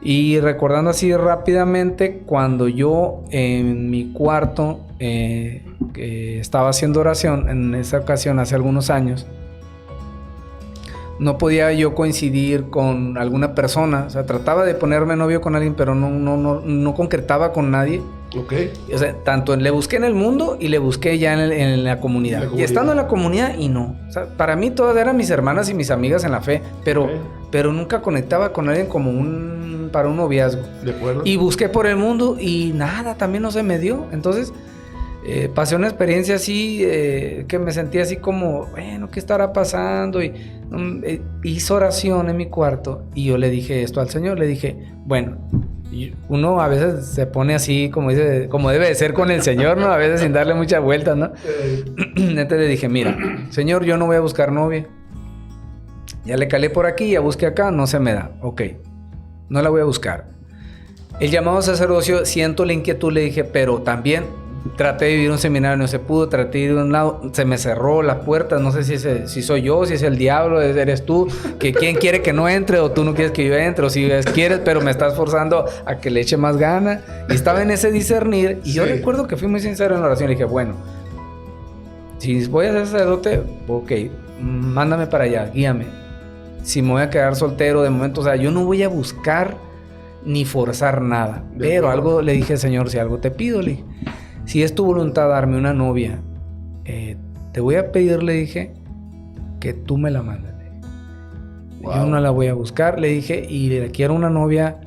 B: Y recordando así rápidamente, cuando yo en mi cuarto que estaba haciendo oración, en esa ocasión hace algunos años, no podía yo coincidir con alguna persona. O sea, trataba de ponerme novio con alguien, pero no concretaba con nadie.
A: Ok.
B: O sea, tanto le busqué en el mundo y le busqué ya en la comunidad. Y estando en la comunidad y no. O sea, para mí todas eran mis hermanas y mis amigas en la fe, pero nunca conectaba con alguien como para un noviazgo.
A: De acuerdo.
B: Y busqué por el mundo y nada, también no se me dio. Entonces, pasé una experiencia así, que me sentía así como, bueno, ¿qué estará pasando? Y hice oración en mi cuarto y yo le dije esto al Señor. Le dije, bueno, uno a veces se pone así, como dice, como debe de ser con el Señor, ¿no? A veces sin darle muchas vueltas, ¿no? Entonces le dije, mira, Señor, yo no voy a buscar novia. Ya le calé por aquí, ya busqué acá, no se me da. Ok, no la voy a buscar. El llamado sacerdocio, siento la inquietud, le dije, pero también traté de vivir un seminario, no se pudo, traté de ir de un lado, se me cerró las puertas, no sé si soy yo, si es el diablo, eres tú, que quién quiere que no entre, o tú no quieres que yo entre, o si quieres, pero me estás forzando a que le eche más gana. Y estaba en ese discernir, y yo recuerdo que fui muy sincero en la oración, le dije, bueno, si voy a ser sacerdote, ok, mándame para allá, guíame. Si me voy a quedar soltero de momento, o sea, yo no voy a buscar ni forzar nada, pero algo le dije, Señor, si algo te pido, le dije, si es tu voluntad darme una novia, te voy a pedir, le dije, que tú me la mandes. Wow. Yo no la voy a buscar, le dije, y le quiero una novia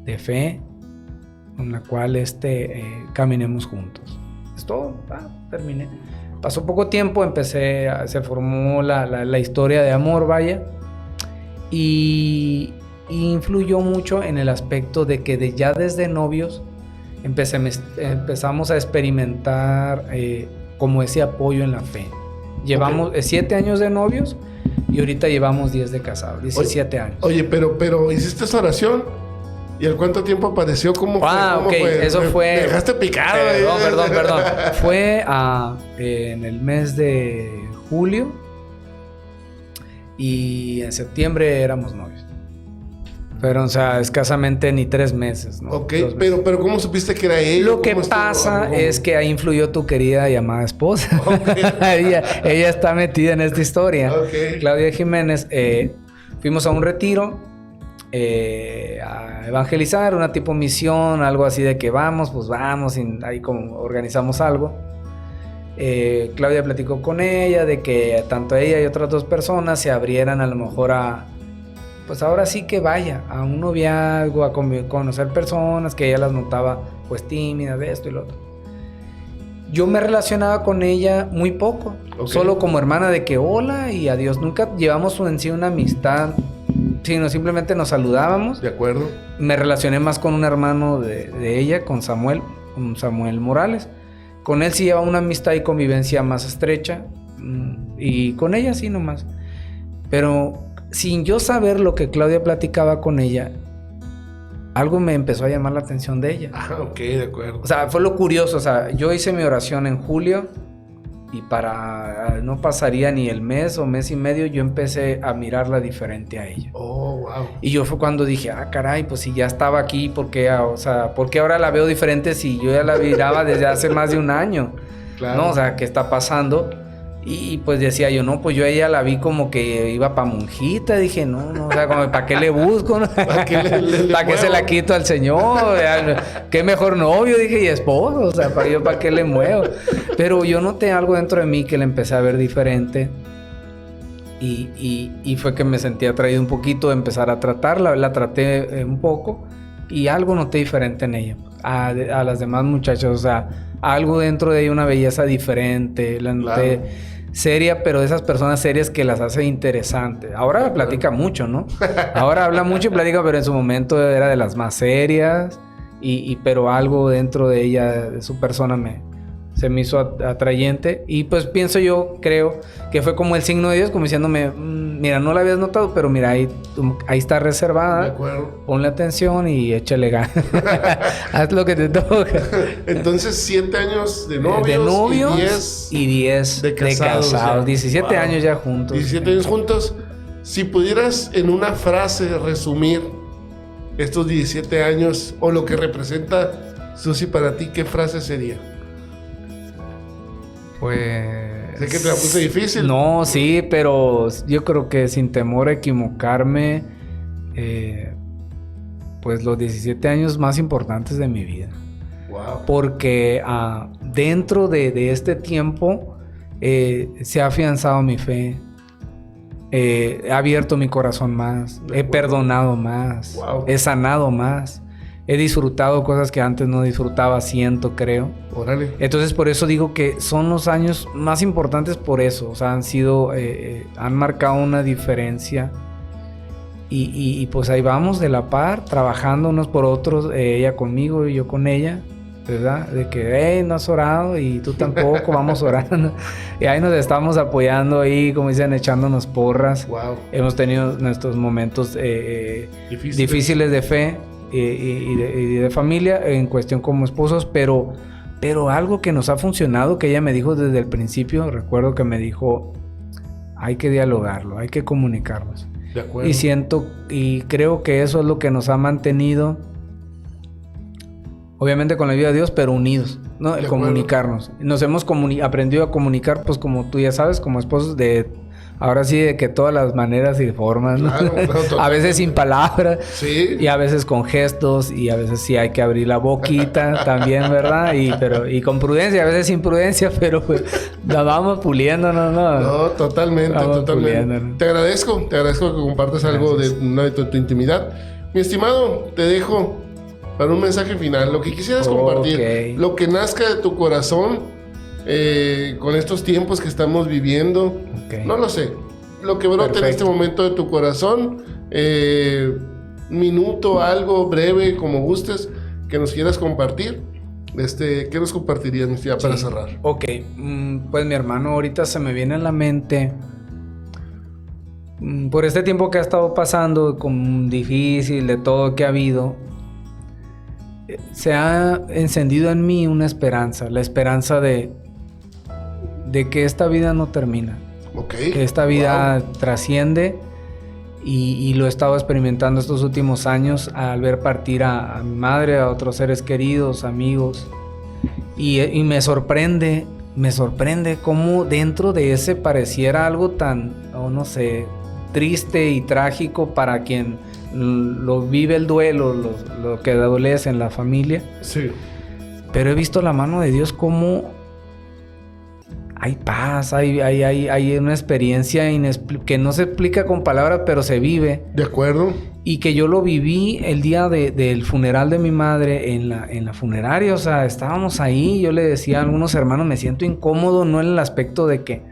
B: de fe con la cual caminemos juntos. Es todo, terminé. Pasó poco tiempo, se formó la historia de amor, vaya, y influyó mucho en el aspecto de que ya desde novios empezamos a experimentar como ese apoyo en la fe. Llevamos 7 años de novios y ahorita llevamos 10 de casados, 17 años.
A: Oye, pero hiciste esa oración y ¿al cuánto tiempo apareció? ¿Cómo fue? ¿Cómo fue?
B: Eso fue...
A: Me dejaste picado.
B: Perdón. Fue en el mes de julio y en septiembre éramos novios. Pero, o sea, escasamente ni 3 meses, ¿no?
A: Ok, pero ¿cómo supiste que era ella?
B: Lo que pasa es que ahí influyó tu querida y amada esposa. Okay. ella está metida en esta historia. Okay. Claudia Jiménez. Fuimos a un retiro a evangelizar, una tipo misión, algo así de que vamos, y ahí como organizamos algo. Claudia platicó con ella de que tanto ella y otras 2 personas se abrieran a lo mejor pues ahora sí que vaya a un noviazgo, a conocer personas que ella las notaba pues tímidas, de esto y lo otro. Yo me relacionaba con ella muy poco, solo como hermana de que hola y adiós. Nunca llevamos en sí una amistad, sino simplemente nos saludábamos.
A: De acuerdo.
B: Me relacioné más con un hermano de ella, con Samuel Morales. Con él sí llevaba una amistad y convivencia más estrecha, y con ella sí nomás. Pero sin yo saber lo que Claudia platicaba con ella, algo me empezó a llamar la atención de ella.
A: Ah, ok, de acuerdo.
B: O sea, fue lo curioso. O sea, yo hice mi oración en julio y no pasaría ni el mes o mes y medio, yo empecé a mirarla diferente a ella.
A: Oh, wow.
B: Y yo fue cuando dije, caray, pues si ya estaba aquí, ¿por qué ahora la veo diferente si yo ya la miraba desde hace más de un año? Claro. ¿No? O sea, ¿qué está pasando? Y pues decía yo, no, pues yo a ella la vi como que iba pa' monjita. Dije, no, o sea, como, ¿para qué le busco? ¿No? ¿Para qué se la quito al Señor? ¿Qué mejor novio? Dije, y esposo, o sea, ¿para qué le muevo? Pero yo noté algo dentro de mí que la empecé a ver diferente. Y fue que me sentí atraído un poquito de empezar a tratarla. La traté un poco y algo noté diferente en ella. A las demás muchachas, o sea, algo dentro de ella, una belleza diferente. La noté... Claro. Seria, pero de esas personas serias que las hace interesantes. Ahora platica mucho, ¿no? Ahora habla mucho y platica, pero en su momento era de las más serias. Pero algo dentro de ella, de su persona, se me hizo atrayente. Y pues creo que fue como el signo de Dios, como diciéndome, mira, no la habías notado, pero mira, ahí está reservada. De acuerdo. Ponle atención y échale ganas. Haz lo que te toca.
A: Entonces, 7 años de novios,
B: y 10 de casados. 17 años ya juntos.
A: 17 años juntos. Si pudieras en una frase resumir estos 17 años o lo que representa Susi para ti, ¿qué frase sería?
B: Pues
A: Sé que te la puse difícil.
B: No, sí, pero yo creo que sin temor a equivocarme, pues los 17 años más importantes de mi vida.
A: Wow.
B: Porque dentro de este tiempo se ha afianzado mi fe, he abierto mi corazón más, he perdonado más,
A: wow.
B: He sanado más, he disfrutado cosas que antes no disfrutaba, creo.
A: Órale.
B: Entonces por eso digo que son los años más importantes por eso, o sea, han marcado una diferencia. Y pues ahí vamos de la par, trabajando unos por otros, ella conmigo y yo con ella, ¿verdad? De que, no has orado y tú tampoco, vamos orando. Y ahí nos estamos apoyando ahí, como dicen, echándonos porras.
A: Wow.
B: Hemos tenido nuestros momentos difíciles de fe y de familia en cuestión como esposos, pero algo que nos ha funcionado, que ella me dijo desde el principio, recuerdo que me dijo, hay que dialogarlo, hay que comunicarnos.
A: De acuerdo.
B: Y siento y creo que eso es lo que nos ha mantenido, obviamente con la ayuda de Dios, pero unidos, ¿no? El comunicarnos. Nos hemos aprendido a comunicar, pues como tú ya sabes, como esposos, ahora sí, de que todas las maneras y formas, ¿no?
A: Claro,
B: a veces sin palabras,
A: sí.
B: Y a veces con gestos, y a veces sí hay que abrir la boquita también, ¿verdad? Y con prudencia, a veces sin prudencia, pero pues la vamos puliendo, ¿no?
A: No, totalmente. Te agradezco que compartas algo de tu intimidad. Mi estimado, te dejo para un mensaje final, lo que quisieras compartir, lo que nazca de tu corazón con estos tiempos que estamos viviendo, no lo sé, lo que brote en este momento de tu corazón, minuto, algo breve, como gustes, que nos quieras compartir. ¿Qué nos compartirías, mi tía, para cerrar?
B: Ok, pues mi hermano, ahorita se me viene a la mente, por este tiempo que ha estado pasando, con difícil, de todo que ha habido, se ha encendido en mí una esperanza, la esperanza de que esta vida no termina, que esta vida trasciende, y lo he estado experimentando estos últimos años al ver partir a mi madre, a otros seres queridos, amigos, y me sorprende cómo dentro de ese pareciera algo tan, no sé, triste y trágico para quien lo vive el duelo, lo que adolece en la familia.
A: Sí.
B: Pero he visto la mano de Dios como hay paz, hay una experiencia que no se explica con palabras, pero se vive.
A: De acuerdo.
B: Y que yo lo viví el día del funeral de mi madre en la funeraria. O sea, estábamos ahí, yo le decía a algunos hermanos, me siento incómodo, no en el aspecto de que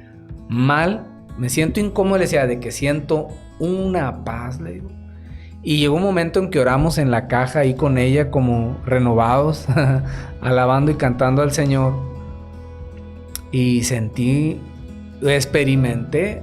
B: mal, me siento incómodo, le decía, de que siento una paz, le digo. Y llegó un momento en que oramos en la caja ahí con ella como renovados, alabando y cantando al Señor. Y experimenté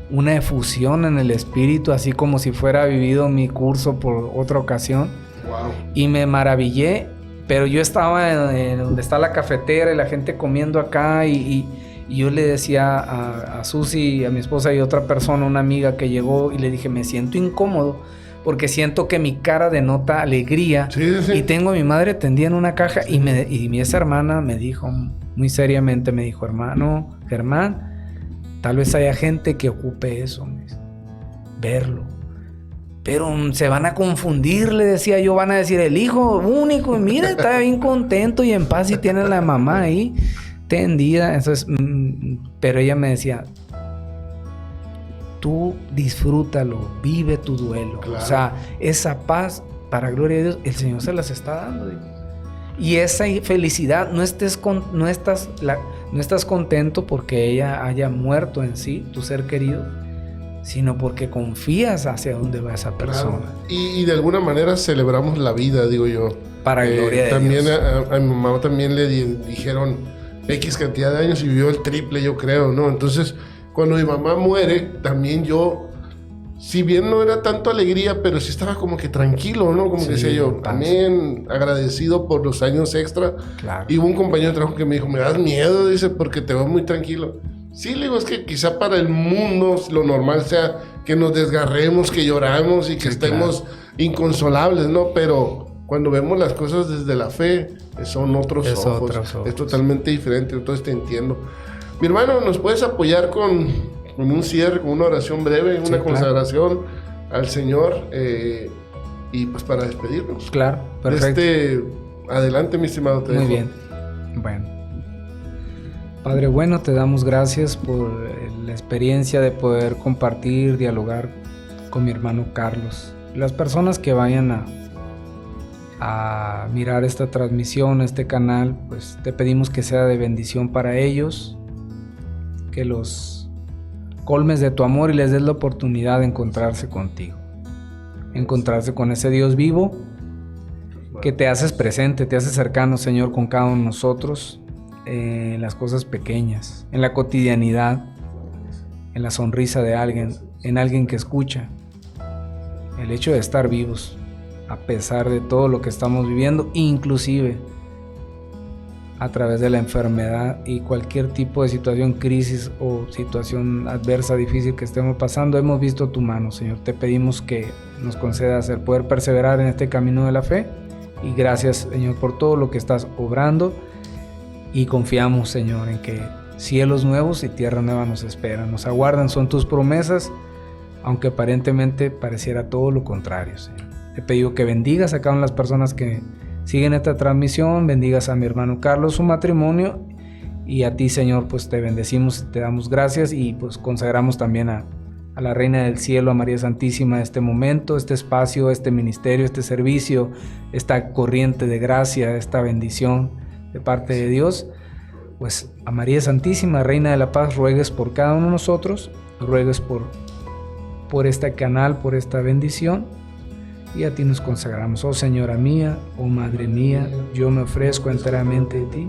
B: una efusión en el espíritu, así como si fuera vivido mi curso por otra ocasión.
A: Wow.
B: Y me maravillé, pero yo estaba en donde está la cafetera y la gente comiendo acá y yo le decía a Susi, a mi esposa y otra persona, una amiga que llegó, y le dije, me siento incómodo porque siento que mi cara denota alegría.
A: Sí.
B: Y tengo a mi madre tendida en una caja y esa hermana me dijo, muy seriamente me dijo, hermano Germán, tal vez haya gente que ocupe eso, verlo. Pero se van a confundir, le decía yo, van a decir, el hijo único, y mira, está bien contento y en paz y tiene a la mamá ahí tendida. Entonces, pero ella me decía, tú disfrútalo, vive tu duelo. Claro. O sea, esa paz, para gloria de Dios, el Señor se las está dando. Digo. Y esa felicidad, no estás contento porque ella haya muerto en sí, tu ser querido, sino porque confías hacia dónde va esa persona.
A: Claro. Y de alguna manera celebramos la vida, digo yo.
B: Para gloria de
A: también
B: Dios.
A: A mi mamá también le dijeron X cantidad de años y vivió el triple, yo creo, ¿no? Entonces, cuando mi mamá muere, también yo, si bien no era tanto alegría, pero sí estaba como que tranquilo, ¿no? Como que decía yo, también agradecido por los años extra.
B: Claro.
A: Y hubo un compañero de trabajo que me dijo, me das miedo, dice, porque te veo muy tranquilo. Sí, le digo, es que quizá para el mundo lo normal sea que nos desgarremos, que lloramos y que estemos inconsolables, ¿no? Pero cuando vemos las cosas desde la fe, son otros ojos. Es totalmente diferente, entonces te entiendo. Mi hermano, ¿nos puedes apoyar con un cierre, con una oración breve, una consagración al Señor? Y pues para despedirnos.
B: Claro, perfecto.
A: Adelante, mi estimado.
B: Muy bien. Bueno. Padre bueno, te damos gracias por la experiencia de poder compartir, dialogar con mi hermano Carlos. Las personas que vayan a mirar esta transmisión, este canal, pues te pedimos que sea de bendición para ellos, que los colmes de tu amor y les des la oportunidad de encontrarse contigo, encontrarse con ese Dios vivo que te haces presente, te haces cercano, Señor, con cada uno de nosotros, en las cosas pequeñas, en la cotidianidad, en la sonrisa de alguien, en alguien que escucha. El hecho de estar vivos, a pesar de todo lo que estamos viviendo, inclusive a través de la enfermedad y cualquier tipo de situación, crisis o situación adversa, difícil que estemos pasando, hemos visto tu mano, Señor. Te pedimos que nos concedas el poder perseverar en este camino de la fe, y gracias, Señor, por todo lo que estás obrando, y confiamos, Señor, en que cielos nuevos y tierra nueva nos esperan, nos aguardan, son tus promesas, aunque aparentemente pareciera todo lo contrario, Señor. Te pido que bendigas a cada una de las personas que siguen esta transmisión, bendigas a mi hermano Carlos, su matrimonio, y a ti, Señor, pues te bendecimos, te damos gracias, y pues consagramos también a la Reina del Cielo, a María Santísima, este momento, este espacio, este ministerio, este servicio, esta corriente de gracia, esta bendición de parte de Dios. Pues a María Santísima, Reina de la Paz, ruegues por cada uno de nosotros, ruegues por este canal, por esta bendición, y a ti nos consagramos. Oh Señora mía, oh Madre mía, yo me ofrezco enteramente de ti,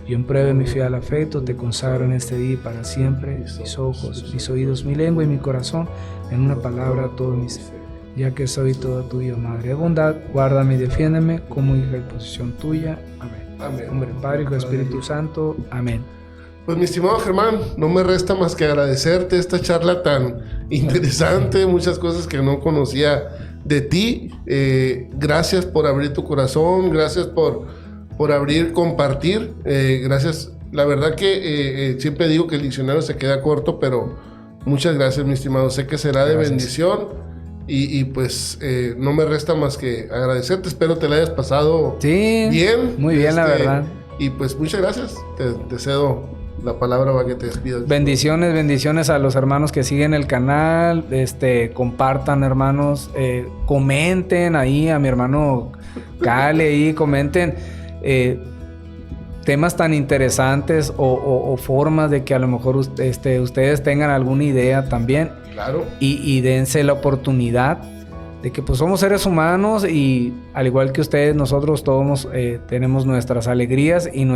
B: yo en prueba de mi fiel afecto te consagro en este día y para siempre mis ojos, mis oídos, mi lengua y mi corazón, en una palabra todo mi ser, ya que soy todo tuyo, Madre de bondad, guárdame y defiéndeme como hija y posesión tuya. Amén. Amén. En nombre del Padre, Hijo y Espíritu Santo. Amén.
A: Pues mi estimado Germán, no me resta más que agradecerte esta charla tan interesante, muchas cosas que no conocía de ti. Gracias por abrir tu corazón, gracias por abrir, compartir, gracias. La verdad que siempre digo que el diccionario se queda corto, pero muchas gracias, mi estimado. Sé que será de bendición. Y pues no me resta más que agradecerte. Espero te la hayas pasado bien.
B: Muy bien, la verdad.
A: Y pues muchas gracias. Te cedo la palabra para que te despidas.
B: Bendiciones a los hermanos que siguen el canal. Compartan, hermanos. Comenten ahí a mi hermano Cale, ahí comenten temas tan interesantes o formas de que a lo mejor ustedes tengan alguna idea también.
A: Claro.
B: Y dense la oportunidad de que pues somos seres humanos, y al igual que ustedes, nosotros todos tenemos nuestras alegrías y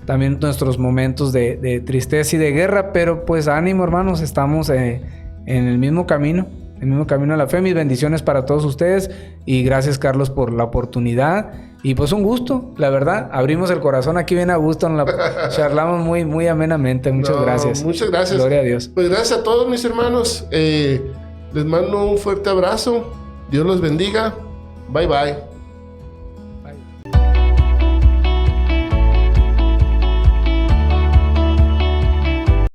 B: también nuestros momentos de tristeza y de guerra, pero pues ánimo, hermanos, estamos en el mismo camino a la fe. Mis bendiciones para todos ustedes, y gracias, Carlos, por la oportunidad. Y pues un gusto, la verdad, abrimos el corazón aquí bien a gusto, charlamos muy, muy amenamente. Muchas gracias.
A: Muchas gracias.
B: Gloria a Dios.
A: Pues gracias a todos mis hermanos. Les mando un fuerte abrazo. Dios los bendiga. Bye bye.